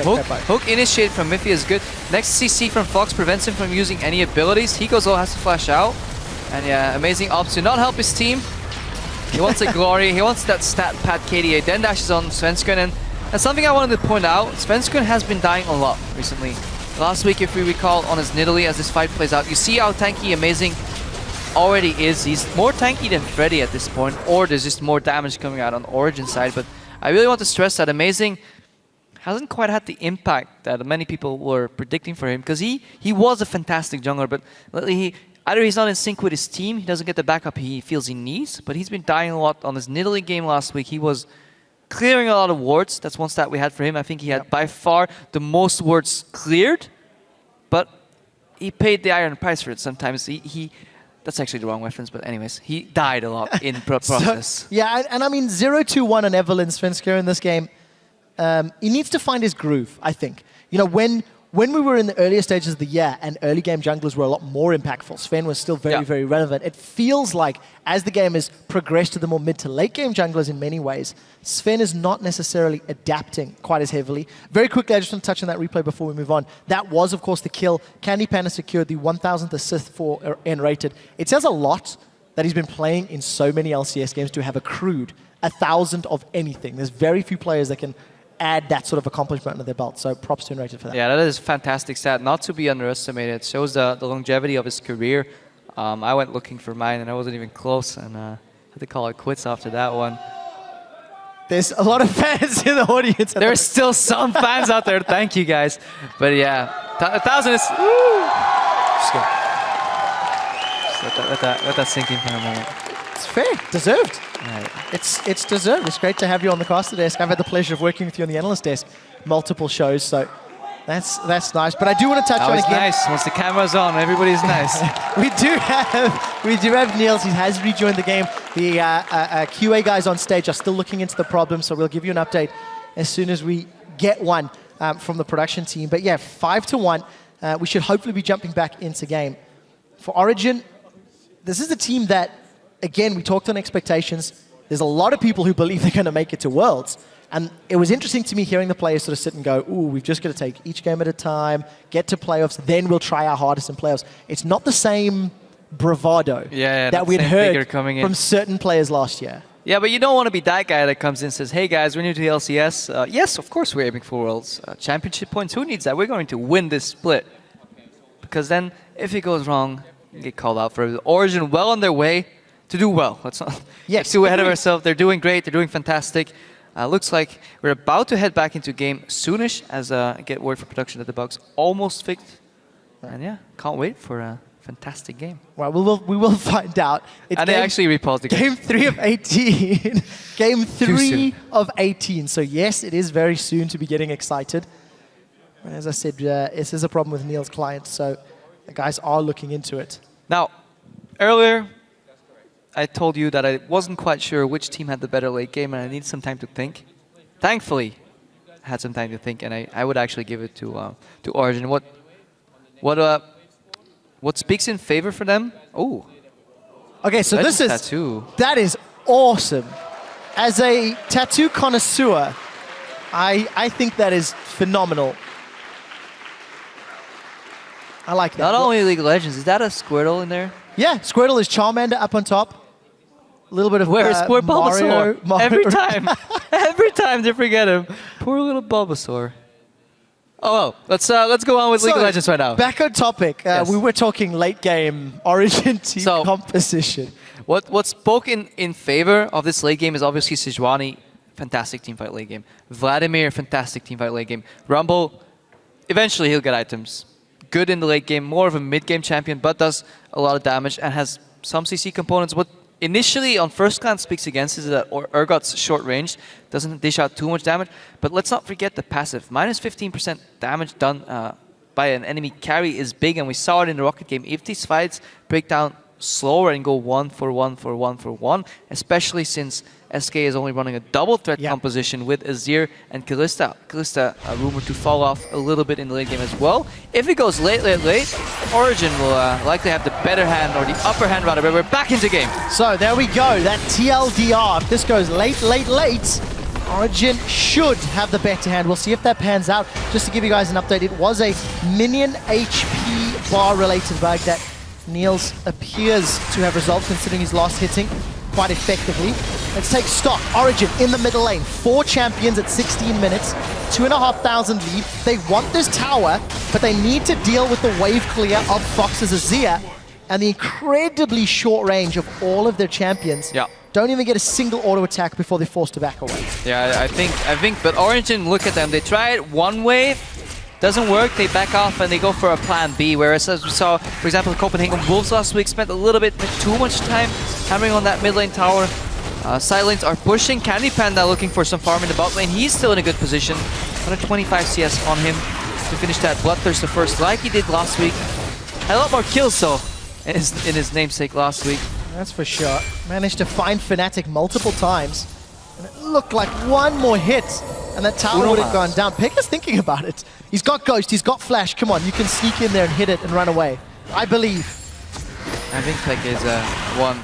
Hook initiate from Mythy is good. Next CC from Fox prevents him from using any abilities. Hiko's has to flash out. And yeah, Amazing opts to not help his team. He wants a glory. He wants that stat pad KDA. Then dashes on Svenskeren. And something I wanted to point out, Svenskeren has been dying a lot recently. Last week, if we recall, on his Nidalee as this fight plays out, you see how tanky Amazing already is. He's more tanky than Freddy at this point, or there's just more damage coming out on Origen side. But I really want to stress that Amazing hasn't quite had the impact that many people were predicting for him, because he was a fantastic jungler, but lately either he's not in sync with his team, he doesn't get the backup he feels he needs, but he's been dying a lot on his Nidalee game last week. He was clearing a lot of wards. That's one stat we had for him. I think he had by far the most wards cleared, but he paid the iron price for it sometimes. That's actually the wrong reference, but anyways, he died a lot in process. So, yeah, and I mean, 0-2-1 on Evelyn Svenskeren in this game, he needs to find his groove, I think. You know, when we were in the earlier stages of the year and early game junglers were a lot more impactful, Sven was still very, very relevant. It feels like as the game has progressed to the more mid to late game junglers in many ways, Sven is not necessarily adapting quite as heavily. Very quickly, I just want to touch on that replay before we move on. That was, of course, the kill. Candy Panda secured the 1,000th assist for N-rated. It says a lot that he's been playing in so many LCS games to have accrued 1,000 of anything. There's very few players that can add that sort of accomplishment under their belt. So props to N-rated for that. Yeah, that is a fantastic stat, not to be underestimated. It shows the longevity of his career. I went looking for mine and I wasn't even close, and had to call it quits after that one. There's a lot of fans in the audience. There's still some fans out there. Thank you, guys. But yeah, 1,000 is... Woo! Just go. Just let that sink in for a moment. It's fair. Deserved. Right. It's deserved. It's great to have you on the caster desk. I've had the pleasure of working with you on the analyst desk multiple shows, so that's nice. But I do want to touch on again. Nice. Once the camera's on, everybody's nice. we do have Niels. He has rejoined the game. The QA guys on stage are still looking into the problem, so we'll give you an update as soon as we get one from the production team. But yeah, 5-1. We should hopefully be jumping back into game. For Origen, this is a team that, again, we talked on expectations. There's a lot of people who believe they're going to make it to Worlds. And it was interesting to me hearing the players sort of sit and go, ooh, we've just got to take each game at a time, get to playoffs, then we'll try our hardest in playoffs. It's not the same bravado that we'd heard from certain players last year. Yeah, but you don't want to be that guy that comes in and says, hey guys, we're new to the LCS. Yes, of course we're aiming for Worlds. Championship points, who needs that? We're going to win this split. Because then, if it goes wrong, you get called out for it. Origen well on their way to do well. Let's not get too ahead of ourselves. They're doing great. They're doing fantastic. Looks like we're about to head back into game soonish as I get word from production that the bug's almost fixed. And yeah, can't wait for a fantastic game. Well, we will find out. And they actually repaused the game. Game 3 of 18. Game 3 of 18. So yes, it is very soon to be getting excited. And as I said, this is a problem with Neil's client, so the guys are looking into it. Now, earlier, I told you that I wasn't quite sure which team had the better late game, and I needed some time to think. Thankfully, I had some time to think, and I would actually give it to Origen. What speaks in favor for them? Oh, Okay, so this is tattoo. that is awesome. As a tattoo connoisseur, I think that is phenomenal. I like that. Not only League of Legends, is that a Squirtle in there? Yeah, Squirtle is Charmander up on top. A little bit of Where is poor Bulbasaur? Mario. Every time they forget him. Poor little Bulbasaur. Oh, well, let's go on with League of Legends right now. Back on topic. Yes. We were talking late game Origin team So- composition. What's spoken in favor of this late game is obviously Sejuani, fantastic teamfight late game. Vladimir, fantastic teamfight late game. Rumble, eventually he'll get items. Good in the late game, more of a mid-game champion, but does a lot of damage and has some CC components. What initially on first glance speaks against is that Urgot's short range, doesn't dish out too much damage. But let's not forget the passive. Minus 15% damage done by an enemy carry is big, and we saw it in the Rocket game. If these fights break down slower and go 1 for 1 for 1 for 1, especially since SK is only running a double threat composition with Azir and Kalista. Kalista rumored to fall off a little bit in the late game as well. If it goes late, Origen will likely have the better hand, or the upper hand rather, but we're back into game. So there we go, that TLDR. If this goes late, Origen should have the better hand. We'll see if that pans out. Just to give you guys an update, it was a minion HP bar related bug that Niels appears to have resolved, considering his last hitting quite effectively. Let's take stock. Origen in the middle lane. 4 champions at 16 minutes. 2,500 lead. They want this tower, but they need to deal with the wave clear of Fox's Azir and the incredibly short range of all of their champions. Yeah. Don't even get a single auto attack before they're forced to back away. Yeah, I think, but Origen, look at them. They try it one wave, doesn't work, they back off and they go for a plan B. Whereas as we saw, for example, Copenhagen Wolves last week spent a little bit too much time hammering on that mid lane tower. Side lanes are pushing. Candy Panda looking for some farm in the bot lane. He's still in a good position. 125 CS on him to finish that Bloodthirster first, like he did last week. Had a lot more kills though in his namesake last week. That's for sure. Managed to find Fnatic multiple times. And it looked like one more hit and that tower would have gone down. Pekka's thinking about it. He's got Ghost, he's got Flash. Come on, you can sneak in there and hit it and run away. I believe. I think Pekka is one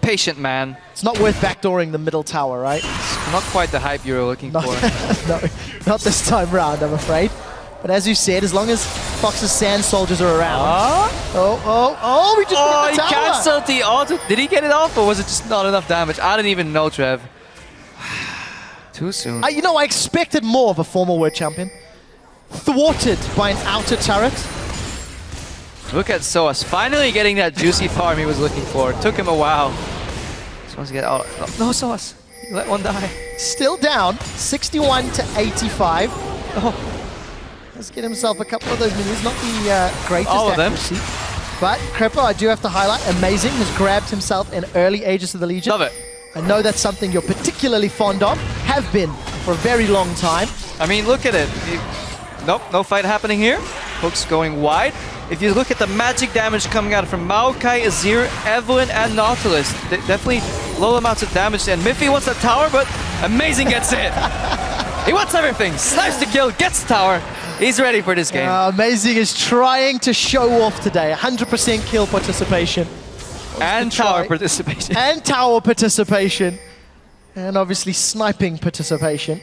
patient man. It's not worth backdooring the middle tower, right? Not quite the hype you were looking for. No, not this time round, I'm afraid. But as you said, as long as Fox's Sand Soldiers are around. We just hit the tower. He cancelled the auto. Did he get it off, or was it just not enough damage? I didn't even know, Trev. Too soon. You know, I expected more of a former world champion. Thwarted by an outer turret. Look at Soas finally getting that juicy farm he was looking for. It took him a while. Just wants to get out. No, Soas. You let one die. Still down, 61 to 85. Oh, let's get himself a couple of those minions. Not the greatest All of them. accuracy. But Crepa, I do have to highlight, amazing. Has grabbed himself in early ages of the Legion. Love it. I know that's something you're particularly fond of. Have been for a very long time. I mean, look at it. Nope, no fight happening here. Hook's going wide. If you look at the magic damage coming out from Maokai, Azir, Evelyn, and Nautilus, definitely low amounts of damage. And Miffy wants that tower, but Amazing gets it. He wants everything. Snipes the kill, gets the tower. He's ready for this game. Amazing is trying to show off today. 100% kill participation. And tower participation. And tower participation. And obviously sniping participation.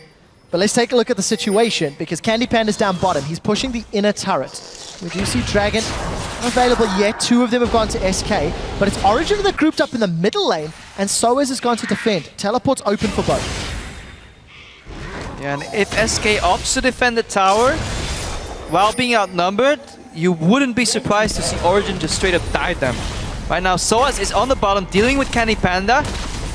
But let's take a look at the situation, because Candy Panda's down bottom. He's pushing the inner turret. We do see Dragon not available yet. Two of them have gone to SK, but it's Origen that are grouped up in the middle lane, and Soaz has gone to defend. Teleport's open for both. Yeah, and if SK opts to defend the tower, while being outnumbered, you wouldn't be surprised to see Origen just straight up die them. Right now, Soaz is on the bottom, dealing with Candy Panda.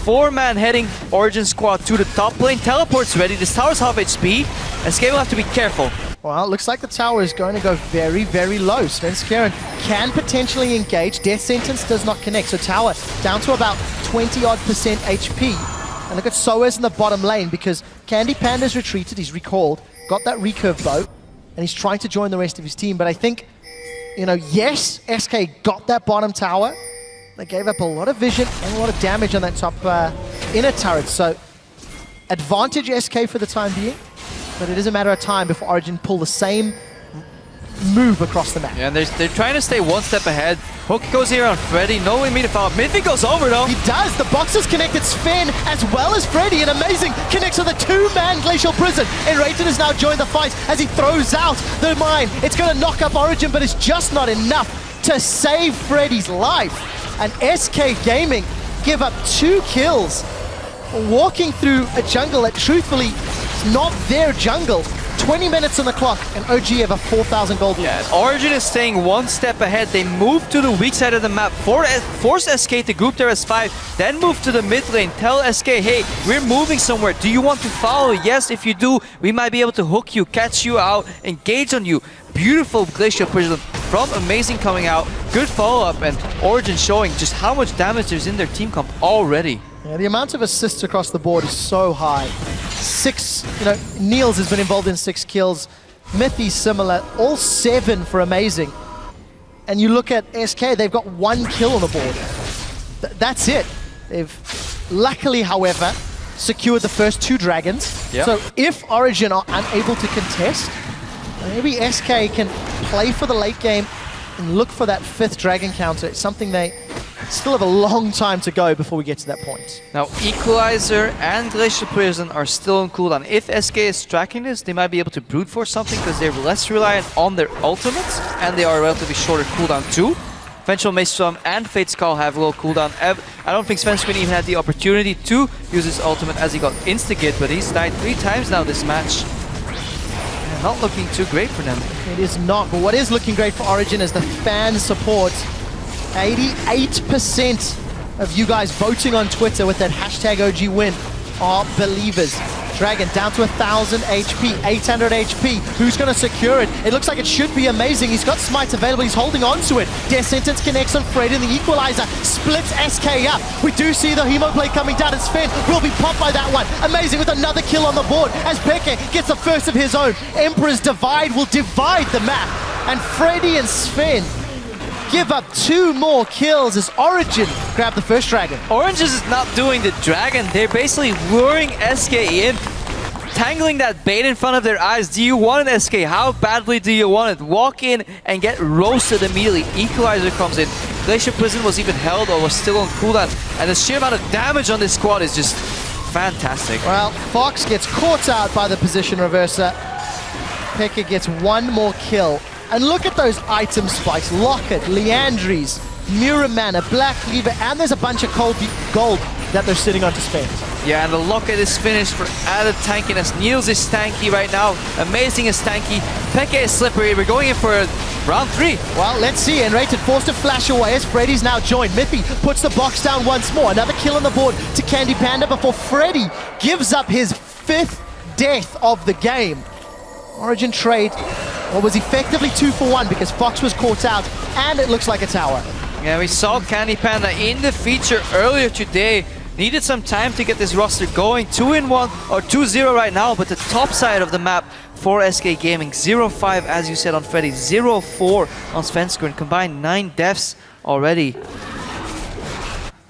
4-man heading Origen squad to the top lane. Teleport's ready. This tower's half HP. SK will have to be careful. Well, it looks like the tower is going to go very, very low. Svenskeren can potentially engage. Death Sentence does not connect. So tower down to about 20-odd% HP. And look at Soaz in the bottom lane, because Candy Panda's retreated. He's recalled, got that recurve bow, and he's trying to join the rest of his team. But I think You know, yes, SK got that bottom tower. They gave up a lot of vision and a lot of damage on that top inner turret. So advantage SK for the time being, but it is a matter of time before Origen pull the same move across the map. Yeah, and they're trying to stay one step ahead. Hook goes here on Freddy, no immediate follow-up. Miffy goes over though. He does. The boxes connected Sven as well as Freddy. And amazing connects with a two-man Glacial Prison. And Rayton has now joined the fight as he throws out the mine. It's going to knock up Origen, but it's just not enough to save Freddy's life. And SK Gaming give up 2 kills, walking through a jungle that truthfully is not their jungle. 20 minutes on the clock, and OG have a 4,000 gold lead. Yeah, Origen is staying one step ahead. They move to the weak side of the map, force SK to group their S5, then move to the mid lane, tell SK, hey, we're moving somewhere. Do you want to follow? Yes, if you do, we might be able to hook you, catch you out, engage on you. Beautiful Glacial Prison from Amazing coming out. Good follow-up, and Origen showing just how much damage there's in their team comp already. Yeah, the amount of assists across the board is so high. 6, Niels has been involved in 6 kills. Mithy similar, all 7 for Amazing. And you look at SK, they've got 1 kill on the board. That's it. They've luckily, however, secured the first 2 dragons. Yep. So if Origen are unable to contest, maybe SK can play for the late game and look for that 5th dragon counter. It's something they still have a long time to go before we get to that point. Now, Equalizer and Glacial Prison are still on cooldown. If SK is tracking this, they might be able to brute force something because they're less reliant on their ultimates, and they are a relatively shorter cooldown too. Vengeful Maelstrom and Fate's Call have low cooldown. I don't think Svenskrin even had the opportunity to use his ultimate as he got insta-git, but he's died 3 times now this match. And not looking too great for them. It is not, but what is looking great for Origen is the fan support. 88% of you guys voting on Twitter with that hashtag OG win are believers. Dragon down to 1,000 HP, 800 HP. Who's going to secure it? It looks like it should be Amazing. He's got Smite available. He's holding on to it. Death Sentence connects on Fred in the Equalizer. Splits SK up. We do see the Hemoblade coming down. And Sven will be popped by that one. Amazing with another kill on the board as FLICKR gets the first of his own. Emperor's Divide will divide the map. And Freddy and Sven give up 2 more kills as Origen grab the first dragon. Orange is not doing the dragon. They're basically luring SK in, tangling that bait in front of their eyes. Do you want it, SK? How badly do you want it? Walk in and get roasted immediately. Equalizer comes in. Glacial Prison was even held or was still on cooldown. And the sheer amount of damage on this squad is just fantastic. Well, Fox gets caught out by the position reverser. FLICKR gets 1 more kill. And look at those item spikes. Locket, Leandries, Mirror Mana, Black Cleaver, and there's a bunch of gold that they're sitting on to spend. Yeah, and the Locket is finished for added tankiness. Niels is tanky right now. Amazing is tanky. FLICKR is slippery. We're going in for round 3. Well, let's see. And Rated forced to flash away as Freddy's now joined. Miffy puts the box down once more. Another kill on the board to Candy Panda before Freddy gives up his 5th death of the game. Origen trade what was effectively 2 for 1 because Fox was caught out and it looks like a tower. Yeah, we saw Candy Panda in the feature earlier today. Needed some time to get this roster going. 2-1 or 2-0 right now, but the top side of the map for SK Gaming. 0-5 as you said on Freddy, 0-4 on Svenskrin. Combined 9 deaths already.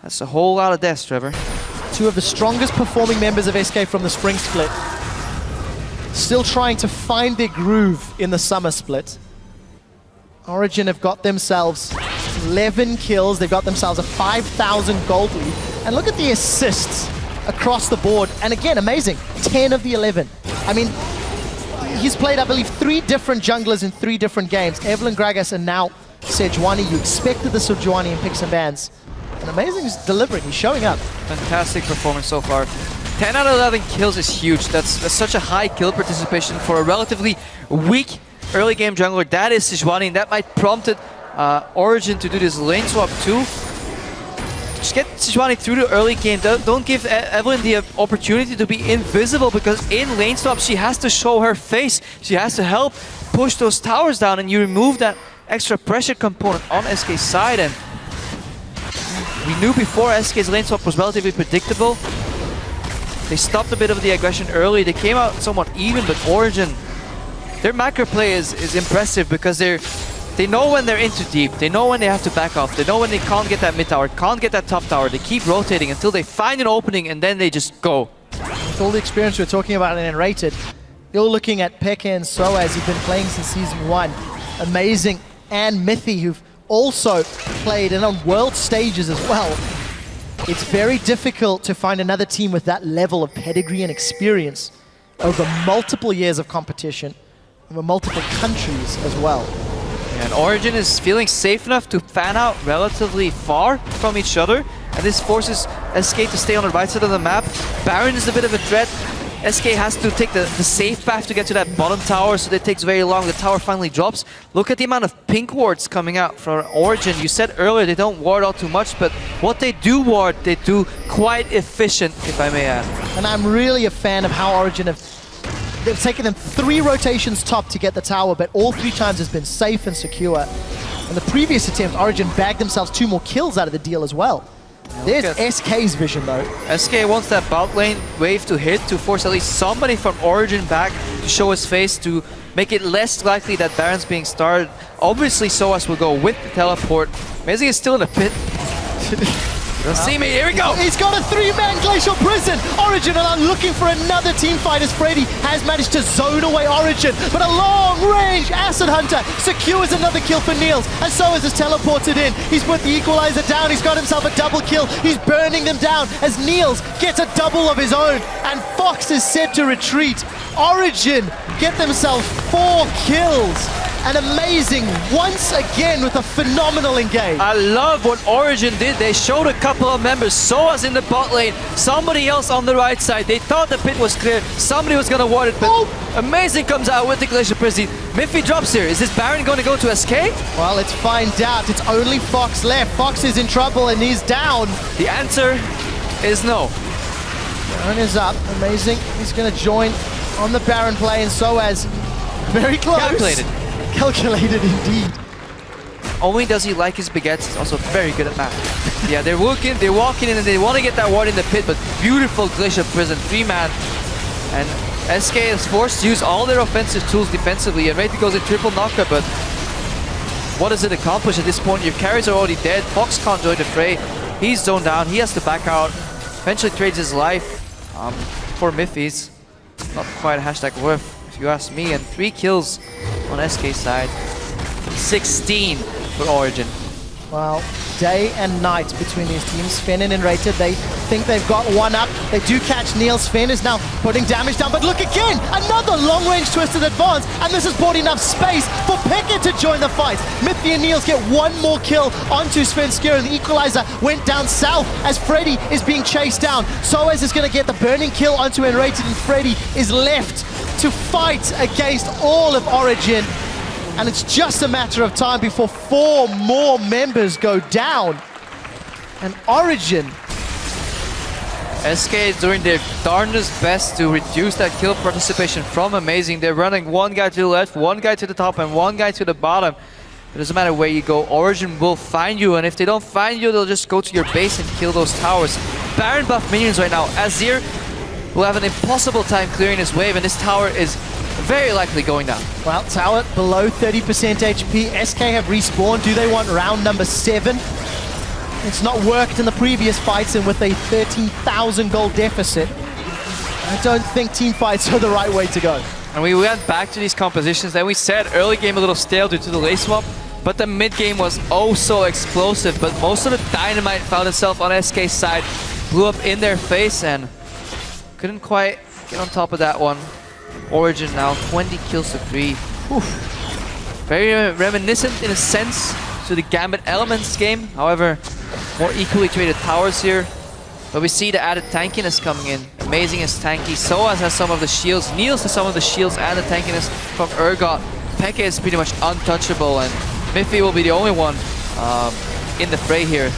That's a whole lot of deaths, Trevor. 2 of the strongest performing members of SK from the spring split. Still trying to find their groove in the summer split. Origen have got themselves 11 kills. They've got themselves a 5,000 gold lead. And look at the assists across the board. And again, Amazing, 10 of the 11. I mean, he's played, I believe, 3 different junglers in 3 different games. Evelyn Gragas and now Sejuani. You expected the Sejuani in picks and bans. And Amazing is delivering. He's showing up. Fantastic performance so far. 10 out of 11 kills is huge. That's such a high kill participation for a relatively weak early game jungler. That is Sejuani, and that might prompted Origen to do this lane swap too. Just get Sejuani through the early game. Don't give Evelyn the opportunity to be invisible, because in lane swap she has to show her face. She has to help push those towers down, and you remove that extra pressure component on SK's side. And we knew before SK's lane swap was relatively predictable. They stopped a bit of the aggression early. They came out somewhat even, but Origen, their macro play is impressive because they're They know when they're in too deep. They know when they have to back off. They know when they can't get that mid tower, can't get that top tower. They keep rotating until they find an opening and then they just go. With all the experience we're talking about in Rated, you're looking at FLICKR and Soaz, who've been playing since Season 1. Amazing. And Mithy, who've also played and on world stages as well. It's very difficult to find another team with that level of pedigree and experience over multiple years of competition, over multiple countries as well. And Origen is feeling safe enough to fan out relatively far from each other, and this forces SK to stay on the right side of the map. Baron is a bit of a threat. SK has to take the safe path to get to that bottom tower, so that takes very long. The tower finally drops. Look at the amount of pink wards coming out from Origen. You said earlier they don't ward all too much, but what they do ward, they do quite efficient, if I may add. And I'm really a fan of how Origen they've taken them 3 rotations top to get the tower, but all 3 times has been safe and secure. In the previous attempt, Origen bagged themselves 2 more kills out of the deal as well. There's SK's vision though. SK wants that bot lane wave to hit to force at least somebody from Origen back to show his face, to make it less likely that Baron's being started. Obviously Soaz will go with the teleport. Amazing is still in the pit. You don't see me, here we go! He's got a 3-man Glacial Prison! Origen are looking for another team fight as Freddy has managed to zone away Origen, but a long-range Acid Hunter secures another kill for Niels, and Soaz is teleported in. He's put the equalizer down, he's got himself a double kill, he's burning them down as Niels gets a double of his own, and Fox is set to retreat. Origen get themselves 4 kills. And Amazing once again with a phenomenal engage. I love what Origen did. They showed a couple of members. Soaz in the bot lane, somebody else on the right side. They thought the pit was clear. Somebody was going to ward it, but Amazing comes out with the Glacial Prison. Miffy drops here. Is this Baron going to go to SK? Well, let's find out. It's only Fox left. Fox is in trouble and he's down. The answer is no. Baron is up. Amazing. He's going to join on the Baron play, and Soaz very close. Calculated indeed. Only does he like his baguettes, he's also very good at math. Yeah, they're walking in and they want to get that ward in the pit, but beautiful Glacial Prison, 3-man. And SK is forced to use all their offensive tools defensively, and Rated goes in triple knocker, but what does it accomplish at this point? Your carries are already dead, Fox can't join the fray, he's zoned down, he has to back out, eventually trades his life for Miffy's. Not quite hashtag worth, if you ask me, and 3 kills on SK's side. 16 for Origen. Well, day and night between these teams. Finn and Rated, they think they've got one up. They do catch Niels. Finn is now putting damage down, but look again! Another long-range twisted advance, and this has brought enough space for FLICKR to join the fight. Mithy and Niels get one more kill onto FLICKR, and the equalizer went down south as Freddy is being chased down. Soaz is going to get the burning kill onto Rated, and Freddy is left to fight against all of Origen. And it's just a matter of time before 4 more members go down. And Origen, SK is doing their darndest best to reduce that kill participation from Amazing. They're running 1 guy to the left, 1 guy to the top, and 1 guy to the bottom. It doesn't matter where you go, Origen will find you, and if they don't find you, they'll just go to your base and kill those towers. Baron buff minions right now. Azir will have an impossible time clearing his wave, and this tower is very likely going down. well, tower below 30% HP. SK have respawned. Do they want round number 7? It's not worked in the previous fights, and with a 13,000 gold deficit, I don't think team fights are the right way to go. And we went back to these compositions, and we said early game a little stale due to the lane swap, but the mid game was oh so explosive, but most of the dynamite found itself on SK's side, blew up in their face, and couldn't quite get on top of that one. Origen now 20 kills to 3. Oof. Very reminiscent in a sense to the Gambit Elements game. However, more equally traded towers here. But we see the added tankiness coming in. Amazing is tanky. Soaz has some of the shields. Niels has some of the shields and the tankiness from Urgot. FLICKR is pretty much untouchable, and Miffy will be the only one in the fray here.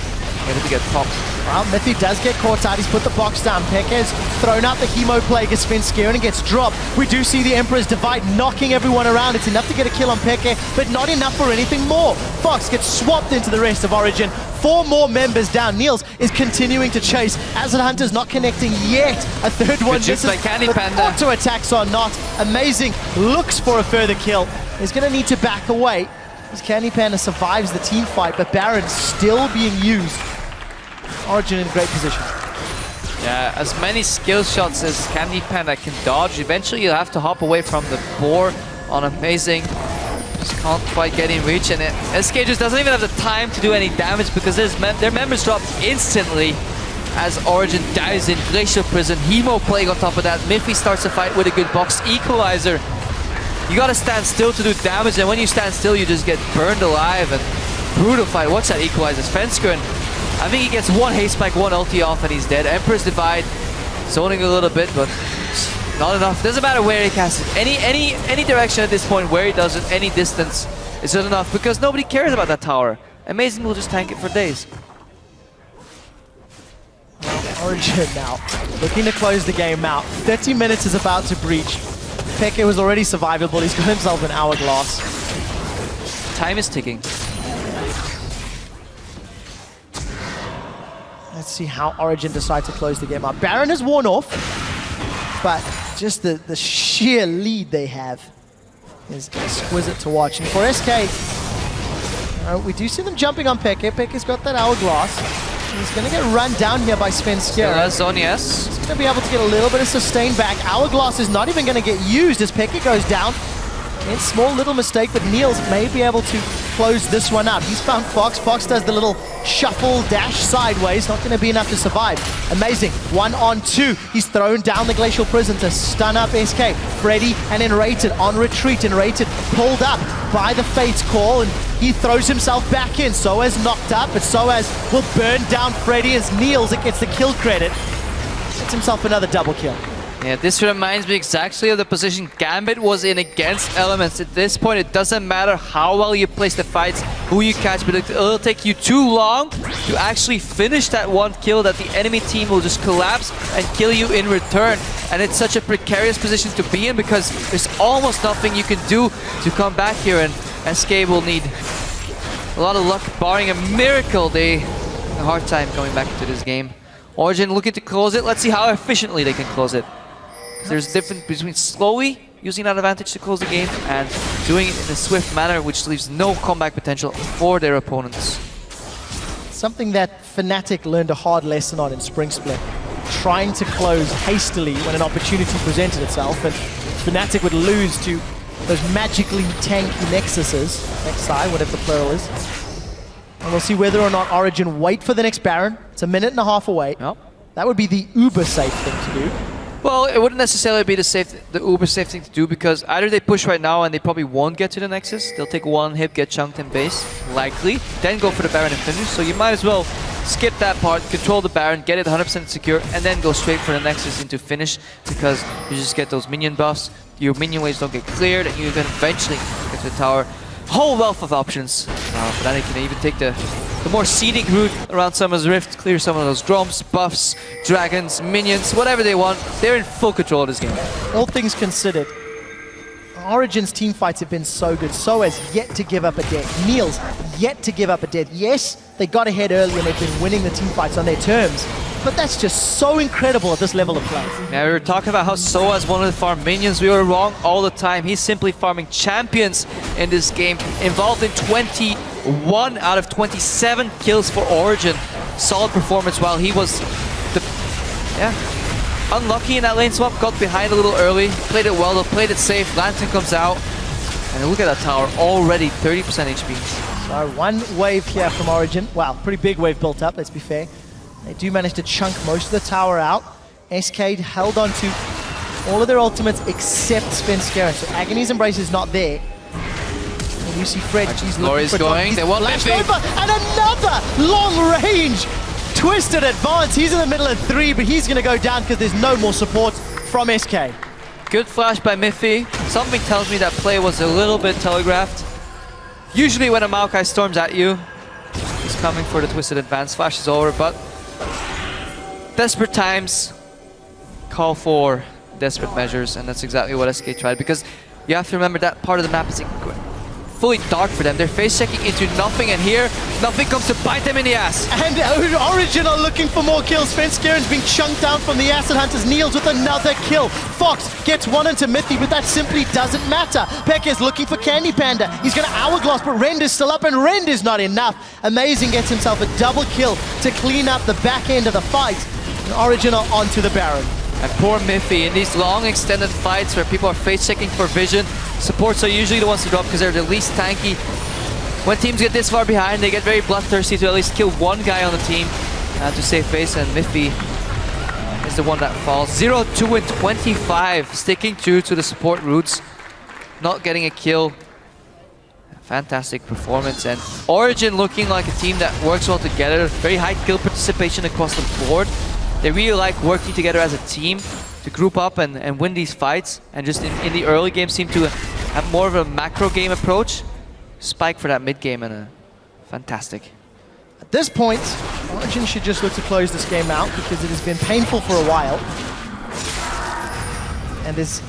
Ready to get popped. Well, Mithy does get caught out. He's put the box down. FLICKR's thrown out the Chemo Plague as FLICKR, and it gets dropped. We do see the Emperor's Divide knocking everyone around. It's enough to get a kill on FLICKR, but not enough for anything more. Fox gets swapped into the rest of Origen. 4 more members down. Niels is continuing to chase. Acid Hunter's not connecting yet. A third one misses. By Candy Panda. Auto attacks are not. Amazing looks for a further kill. He's going to need to back away. As Candy Panda survives the team fight, but Baron still being used. Origen in great position. Yeah, as many skill shots as Candy Panda can dodge, eventually you'll have to hop away from the boar on Amazing. Just can't quite get in reach, and SK just doesn't even have the time to do any damage because their members drop instantly as Origen dives in. Glacial Prison, Hemo playing on top of that. Miffy starts a fight with a good box equalizer. You gotta stand still to do damage, and when you stand still, you just get burned alive. And brutal fight. Watch that equalizer. FLICKR, I think he gets one haste spike, one ulti off, and he's dead. Emperor's Divide, zoning a little bit, but not enough. Doesn't matter where he casts it. Any direction at this point, where he does it, any distance, is not enough because nobody cares about that tower. Amazing will just tank it for days. Origen now looking to close the game out. 30 minutes is about to breach. FLICKR was already survivable. He's got himself an hourglass. Time is ticking. Let's see how Origen decide to close the game out. Baron has worn off, but just the sheer lead they have is exquisite to watch. And for SK, we do see them jumping on FLICKR. FLICKR's got that hourglass. He's going to get run down here by FLICKR. Zone, yes. He's going to be able to get a little bit of sustain back. Hourglass is not even going to get used as FLICKR goes down. It's a small little mistake, but Niels may be able to close this one out. He's found Fox. Fox does the little shuffle dash sideways. Not going to be enough to survive. Amazing. 1-on-2. He's thrown down the Glacial Prison to stun up SK. Freddy and Enrated on retreat. Enrated pulled up by the Fate's Call, and he throws himself back in. Soaz knocked up, but Soaz will burn down Freddy as Niels gets the kill credit. Gets himself another double kill. Yeah, this reminds me exactly of the position Gambit was in against Elements. At this point, it doesn't matter how well you place the fights, who you catch, but it'll take you too long to actually finish that one kill that the enemy team will just collapse and kill you in return. And it's such a precarious position to be in because there's almost nothing you can do to come back here, and SK will need a lot of luck, barring a miracle. They have a hard time coming back into this game. Origen looking to close it. Let's see how efficiently they can close it. There's a difference between slowly using that advantage to close the game and doing it in a swift manner, which leaves no comeback potential for their opponents. Something that Fnatic learned a hard lesson on in Spring Split. Trying to close hastily when an opportunity presented itself, and Fnatic would lose to those magically tanky Nexuses, Nexi, whatever the plural is. And we'll see whether or not Origen wait for the next Baron. It's a minute and a half away. Yep. That would be the uber safe thing to do. Well, it wouldn't necessarily be the uber safe thing to do because either they push right now and they probably won't get to the Nexus. They'll take one hit, get chunked in base, likely, then go for the Baron and finish. So you might as well skip that part, control the Baron, get it 100% secure, and then go straight for the Nexus into finish because you just get those minion buffs, your minion waves don't get cleared, and you can eventually get to the tower. Whole wealth of options. But then you can even take the more scenic route around Summer's Rift, clear some of those drones, buffs, dragons, minions, whatever they want. They're in full control of this game. All things considered, Origen's team fights have been so good. Soaz yet to give up a death. Niels yet to give up a death. Yes, they got ahead early and they've been winning the team fights on their terms, but that's just so incredible at this level of play. Yeah, we were talking about how Soaz wanted to farm minions. We were wrong all the time. He's simply farming champions in this game. Involved in 21 out of 27 kills for Origen. Solid performance while he was unlucky in that lane swap. Got behind a little early. Played it well though, played it safe. Lantern comes out. And look at that tower, already 30% HP. So one wave here from Origen. Wow, pretty big wave built up, let's be fair. They do manage to chunk most of the tower out. SK held on to all of their ultimates except FLICKR. So Agony's Embrace is not there. And you see Fred, he's Glory's going, they want flashed over, and another long range twisted advance. He's in the middle of 3, but he's gonna go down because there's no more support from SK. Good flash by Miffy. Something tells me that play was a little bit telegraphed. Usually when a Maokai storms at you, he's coming for the twisted advance. Flash is over, but desperate times call for desperate measures, and that's exactly what SK tried, because you have to remember that part of the map is fully dark for them. They're face checking into nothing, and here, nothing comes to bite them in the ass. And Origen are looking for more kills. FLICKR being chunked down from the Acid Hunters. Niels with another kill. Fox gets one into Mithy, but that simply doesn't matter. FLICKR is looking for Candy Panda. He's going to Hourglass, but Rend is still up, and Rend is not enough. Amazing gets himself a double kill to clean up the back end of the fight. And Origen are onto the Baron. And poor Miffy, in these long extended fights where people are face checking for vision, supports are usually the ones to drop because they're the least tanky. When teams get this far behind, they get very bloodthirsty to at least kill one guy on the team to save face, and Miffy is the one that falls. 0-2 and 25, sticking true to the support roots, not getting a kill. Fantastic performance, and Origen looking like a team that works well together. Very high kill participation across the board. They really like working together as a team to group up and win these fights, and just in the early game seem to have more of a macro game approach. Spike for that mid game, and fantastic. At this point, Origen should just look to close this game out because it has been painful for a while. And there's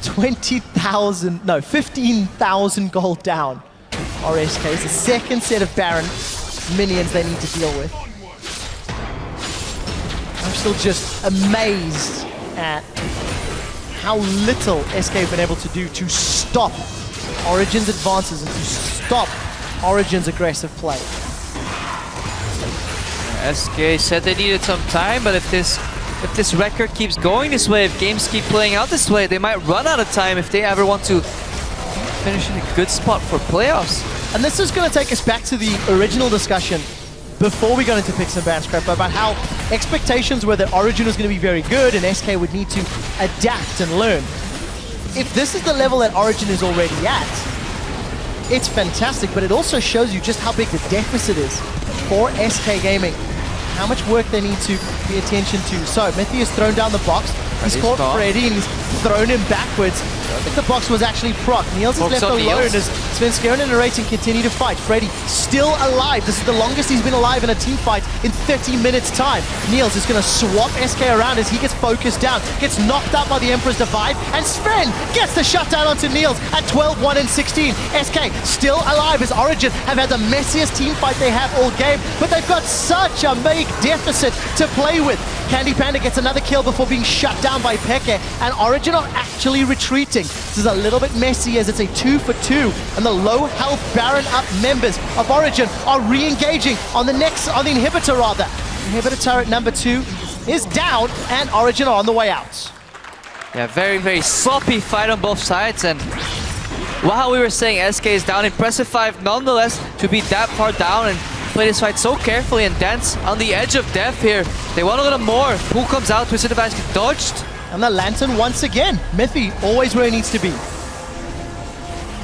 15,000 gold down. RSK is the second set of Baron minions they need to deal with. I'm still just amazed at how little SK have been able to do to stop Origen's advances and to stop Origen's aggressive play. SK said they needed some time, but if this record keeps going this way, if games keep playing out this way, they might run out of time if they ever want to finish in a good spot for playoffs. And this is going to take us back to the original discussion before we got into picks and bans, Crep, about how expectations were that Origen was going to be very good and SK would need to adapt and learn. If this is the level that Origen is already at, it's fantastic, but it also shows you just how big the deficit is for SK Gaming, how much work they need to pay attention to. So, Mithy has thrown down the box. He's caught Freddy and he's thrown him backwards. I think the box was actually proc. Niels is left alone as FLICKR and Origen continue to fight. Freddy still alive. This is the longest he's been alive in a team fight in 30 minutes time. Niels is going to swap SK around as he gets focused down. Gets knocked out by the Emperor's Divide, and Sven gets the shutdown onto Niels at 12, 1, and 16. SK still alive as Origen have had the messiest team fight they have all game, but they've got such a big deficit to play with. Candy Panda gets another kill before being shut down by FLICKR, and Origen are actually retreating. This is a little bit messy as it's a 2-for-2, and the low health Baron up members of Origen are re-engaging on the inhibitor rather. Inhibitor turret number 2 is down, and Origen are on the way out. Yeah, very, very sloppy fight on both sides, and while we were saying SK is down, impressive fight nonetheless to be that far down and play this fight so carefully and dance on the edge of death here. They want a little more. Pool comes out, Twisted Device gets dodged. And the Lantern once again. Mithy always where he needs to be.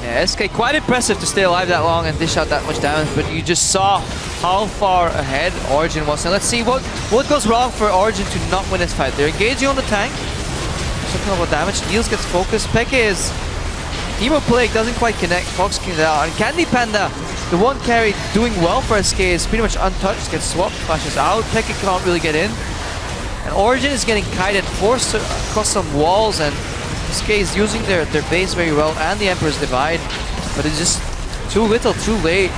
Yeah, SK quite impressive to stay alive that long and dish out that much damage, but you just saw how far ahead Origen was. And let's see what goes wrong for Origen to not win this fight. They're engaging on the tank. Something about damage. Niels gets focused. FLICKR is Emo Plague doesn't quite connect. Fox kicks out. And Candy Panda, the one carry doing well for SK, is pretty much untouched. Gets swapped, flashes out. FLICKR cannot really get in. And Origen is getting kited, forced across some walls, and SK is using their base very well and the Emperor's Divide. But it's just too little, too late.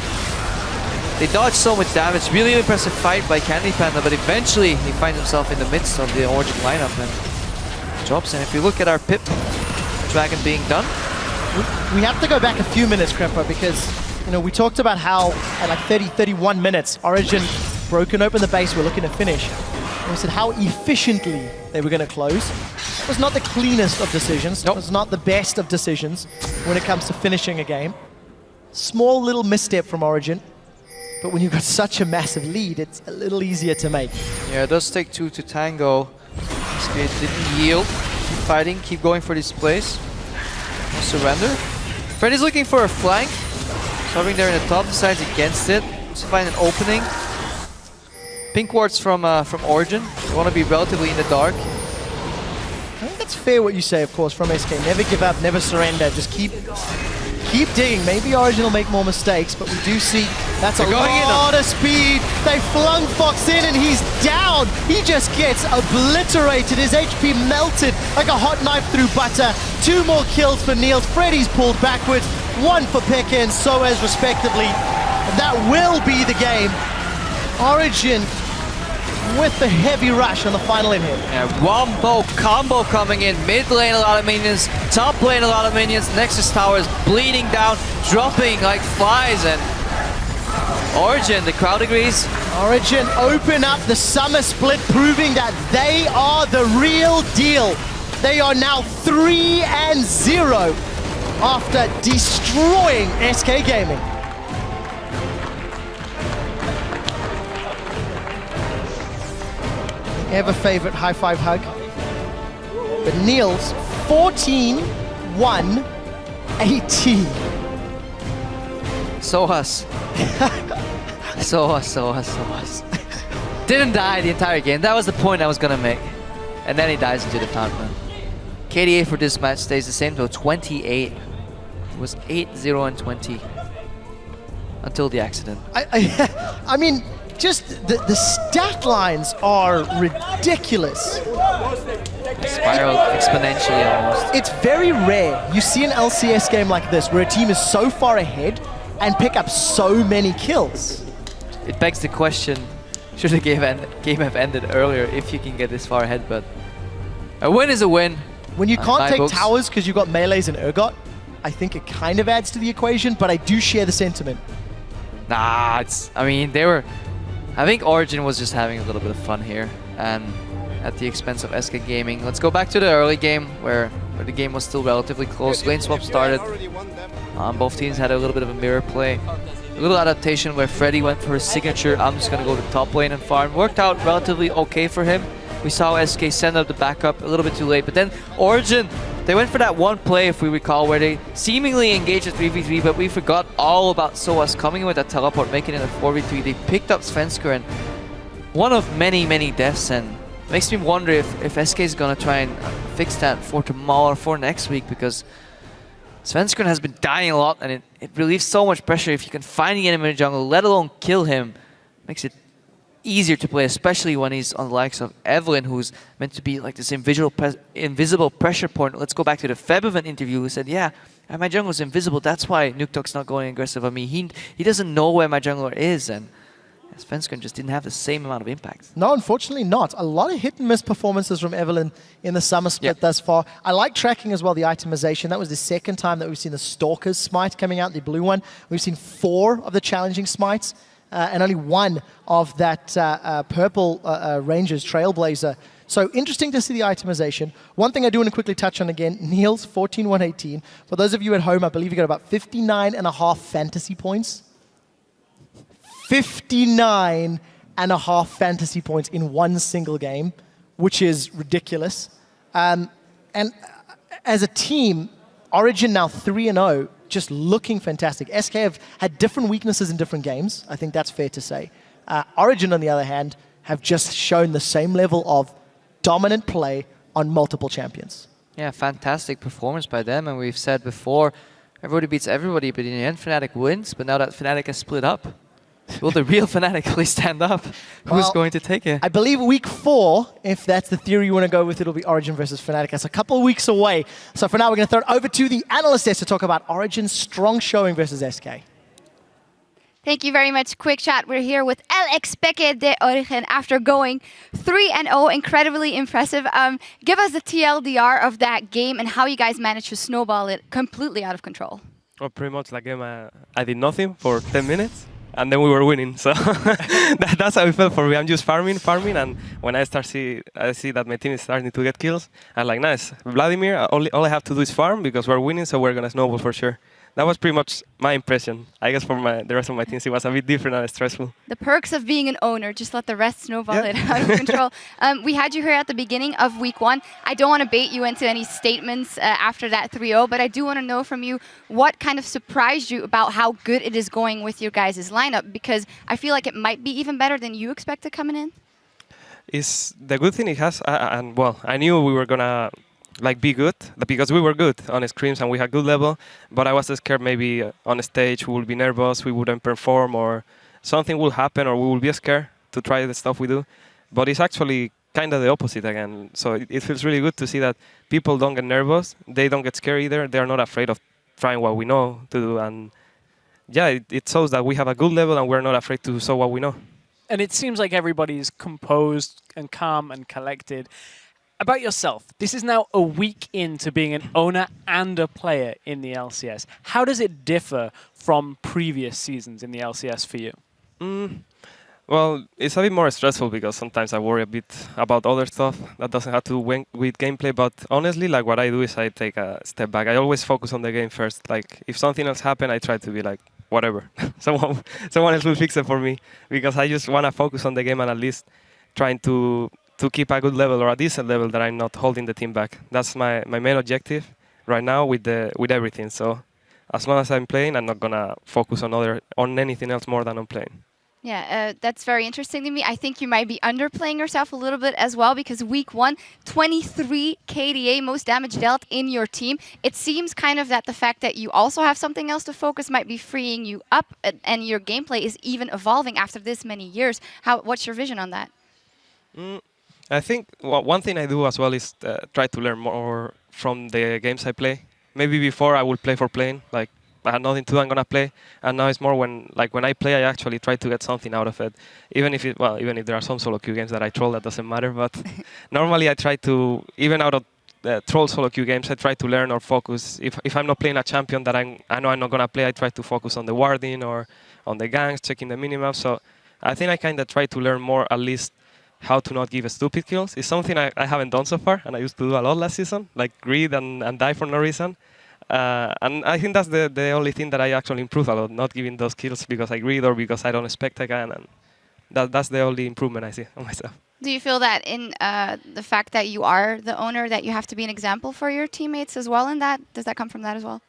They dodge so much damage. Really impressive fight by Candy Panda, but eventually he finds himself in the midst of the Origen lineup and drops. And if you look at our Pip Dragon being done, we have to go back a few minutes, Krempo, because we talked about how at like 31 minutes, Origen broken open the base, we're looking to finish. And we said how efficiently they were going to close. It was not the cleanest of decisions. Nope. It was not the best of decisions when it comes to finishing a game. Small little misstep from Origen, but when you've got such a massive lead, it's a little easier to make. Yeah, it does take 2 to tango. SK didn't yield. Keep fighting, keep going for this place. No surrender. Freddy's looking for a flank. Hovering there in the top, decides against it. To find an opening. Pink wards from Origen. They want to be relatively in the dark. I think that's fair what you say, of course, from SK. Never give up, never surrender. Just keep digging. Maybe Origen will make more mistakes, but we do see that's a lot of speed. They flung Fox in and he's down. He just gets obliterated. His HP melted like a hot knife through butter. 2 more kills for Niels. Freddy's pulled backwards. 1 for FLICKR and SOAS respectively. And that will be the game. Origen with the heavy rush on the final inhib. Yeah, wombo combo coming in. Mid lane a lot of minions, top lane a lot of minions. Nexus Tower is bleeding down, dropping like flies, and Origen, the crowd agrees. Origen open up the summer split, proving that they are the real deal. They are now 3-0 after destroying SK Gaming. Ever favorite high five hug. But Niels, 14-1-18. SOAS. SOAS. Didn't die the entire game. That was the point I was gonna make. And then he dies into the fountain. KDA for this match stays the same, though 28. It was 8-0 and 20 until the accident. I mean, just the stat lines are ridiculous. Spiraled exponentially almost. It's very rare you see an LCS game like this where a team is so far ahead and pick up so many kills. It begs the question, should the game have ended earlier if you can get this far ahead, but a win is a win. When you can't my take books. towers because you've got melees and Urgot, I think it kind of adds to the equation, but I do share the sentiment. Nah, I think Origen was just having a little bit of fun here, and at the expense of SK Gaming. Let's go back to the early game where the game was still relatively close. Lane swap started. Both teams had a little bit of a mirror play. A little adaptation where Freddy went for his signature. I'm just going to go to top lane and farm. Worked out relatively okay for him. We saw SK send up the backup a little bit too late, but then Origen, they went for that one play, if we recall, where they seemingly engaged a 3v3, but we forgot all about SOAS coming in with that teleport, making it a 4v3. They picked up FLICKR, and one of many, many deaths, and makes me wonder if SK is going to try and fix that for tomorrow or for next week, because FLICKR has been dying a lot, and it relieves so much pressure if you can find the enemy in the jungle, let alone kill him. Makes it easier to play, especially when he's on the likes of Evelyn, who's meant to be like this invisible pressure point. Let's go back to the Feb event interview. He said, yeah, my jungler's invisible. That's why Nuketok's not going aggressive on me. He doesn't know where my jungler is, and FLICKR just didn't have the same amount of impact. No, unfortunately not. A lot of hit and miss performances from Evelyn in the summer split thus far. I like tracking as well the itemization. That was the second time that we've seen the Stalker's smite coming out, the blue one. We've seen 4 of the challenging smites. And only 1 of that purple Ranger's Trailblazer. So interesting to see the itemization. One thing I do want to quickly touch on again, Niels, 14-1-18. For those of you at home, I believe you got about 59.5 fantasy points. 59.5 fantasy points in one single game, which is ridiculous. And as a team, Origen now 3-0. Just looking fantastic. SK have had different weaknesses in different games. I think that's fair to say. Origen, on the other hand, have just shown the same level of dominant play on multiple champions. Yeah, fantastic performance by them. And we've said before, everybody beats everybody, but in the end, Fnatic wins. But now that Fnatic has split up, will the real Fnatic please stand up? Who's going to take it? I believe week 4, if that's the theory you want to go with, it'll be Origen versus Fnatic. That's a couple of weeks away. So for now, we're going to throw it over to the analyst desk to talk about Origen's strong showing versus SK. Thank you very much, Quick Chat. We're here with El Expeque de Origen after going 3-0. Incredibly impressive. Give us the TLDR of that game and how you guys managed to snowball it completely out of control. Well, pretty much that game, I did nothing for 10 minutes. And then we were winning, so that's how it felt for me. I'm just farming, and when I see that my team is starting to get kills, I'm like, nice, Vladimir, all I have to do is farm because we're winning, so we're gonna snowball for sure. That was pretty much my impression. I guess for the rest of my teams, it was a bit different and stressful. The perks of being an owner, just let the rest snowball it out of control. We had you here at the beginning of week 1. I don't want to bait you into any statements after that 3-0, but I do want to know from you what kind of surprised you about how good it is going with your guys' lineup, because I feel like it might be even better than you expected coming in. Is the good thing it has, and well, I knew we were gonna be good because we were good on scrims and we had good level, but I was scared maybe on stage we would be nervous, we wouldn't perform, or something will happen, or we will be scared to try the stuff we do. But it's actually kind of the opposite again. So it feels really good to see that people don't get nervous, they don't get scared either, they're not afraid of trying what we know to do. And yeah, it shows that we have a good level and we're not afraid to show what we know. And it seems like everybody's composed and calm and collected. About yourself, this is now a week into being an owner and a player in the LCS. How does it differ from previous seasons in the LCS for you? Well, it's a bit more stressful because sometimes I worry a bit about other stuff that doesn't have to do with gameplay. But honestly, like what I do is I take a step back. I always focus on the game first. Like if something else happens, I try to be like, whatever, someone else will fix it for me, because I just want to focus on the game and at least trying to keep a good level or a decent level that I'm not holding the team back. That's my main objective right now with everything. So as long as I'm playing, I'm not gonna focus on anything else more than on playing. Yeah, that's very interesting to me. I think you might be underplaying yourself a little bit as well, because week 1, 23 KDA, most damage dealt in your team. It seems kind of that the fact that you also have something else to focus might be freeing you up, and your gameplay is even evolving after this many years. What's your vision on that? I think one thing I do as well is try to learn more from the games I play. Maybe before I would play for playing, like I had nothing to do, I'm gonna play. And now it's more when I play, I actually try to get something out of it. Even if there are some solo queue games that I troll, that doesn't matter. But normally I try to, even out of troll solo queue games, I try to learn or focus. If I'm not playing a champion that I know I'm not gonna play, I try to focus on the warding or on the ganks, checking the minimap. So I think I kind of try to learn more, at least how to not give stupid kills. It's something I haven't done so far, and I used to do a lot last season, like greed and die for no reason. And I think that's the only thing that I actually improve a lot, not giving those kills because I greed or because I don't expect I can. And that's the only improvement I see on myself. Do you feel that in the fact that you are the owner, that you have to be an example for your teammates as well in that? Does that come from that as well?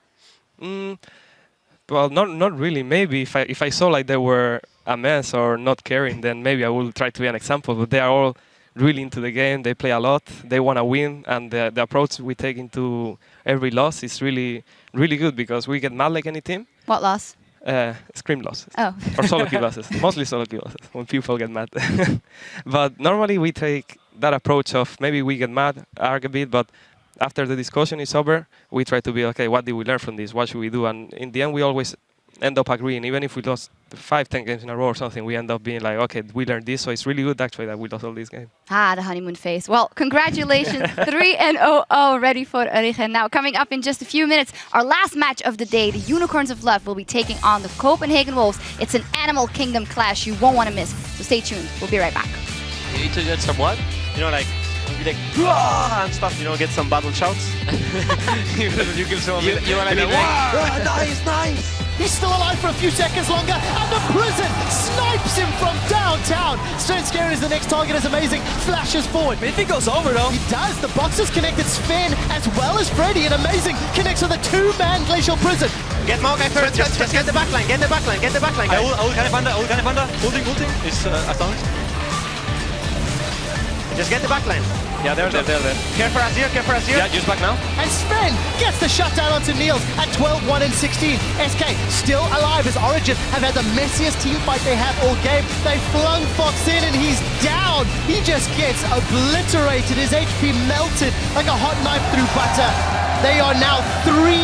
Well, not really. Maybe if I saw like they were a mess or not caring, then maybe I will try to be an example. But they are all really into the game. They play a lot. They want to win, and the approach we take into every loss is really, really good because we get mad like any team. What loss? Scrim losses. Oh. Or solo kill losses. Mostly solo kill losses when people get mad. But normally we take that approach of maybe we get mad, argue a bit, but after the discussion is over, we try to be, okay, what did we learn from this? What should we do? And in the end, we always end up agreeing. Even if we lost 5-10 games in a row or something, we end up being like, okay, we learned this, so it's really good actually that we lost all these games. Ah, the honeymoon phase. Well, congratulations, 3-0 ready for Origen. Now, coming up in just a few minutes, our last match of the day, the Unicorns of Love will be taking on the Copenhagen Wolves. It's an Animal Kingdom clash you won't want to miss, so stay tuned. We'll be right back. You need to get some what? You know, like, be like, "Wah!" and stuff, you know, get some battle shouts. you want to be like, nice, nice. He's still alive for a few seconds longer, and the prison snipes him from downtown. FLICKR is the next target, is amazing, flashes forward. Maybe goes over though. He does, the box is connected, Sven as well as Freddy, and amazing, connects with a 2-man Glacial Prison. Get Maokai first, just get the backline, get the backline, get the backline. I will Canifanda, ulting, is astonished. Just get the backline. Yeah, they're there. Care for Azir. Yeah, just back now. And Sven gets the shutdown onto Niels at 12-1 and 16. SK still alive as Origen have had the messiest team fight they have all game. They flung Fox in and he's down. He just gets obliterated. His HP melted like a hot knife through butter. They are now 3-0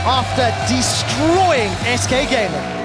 after destroying SK Gaming.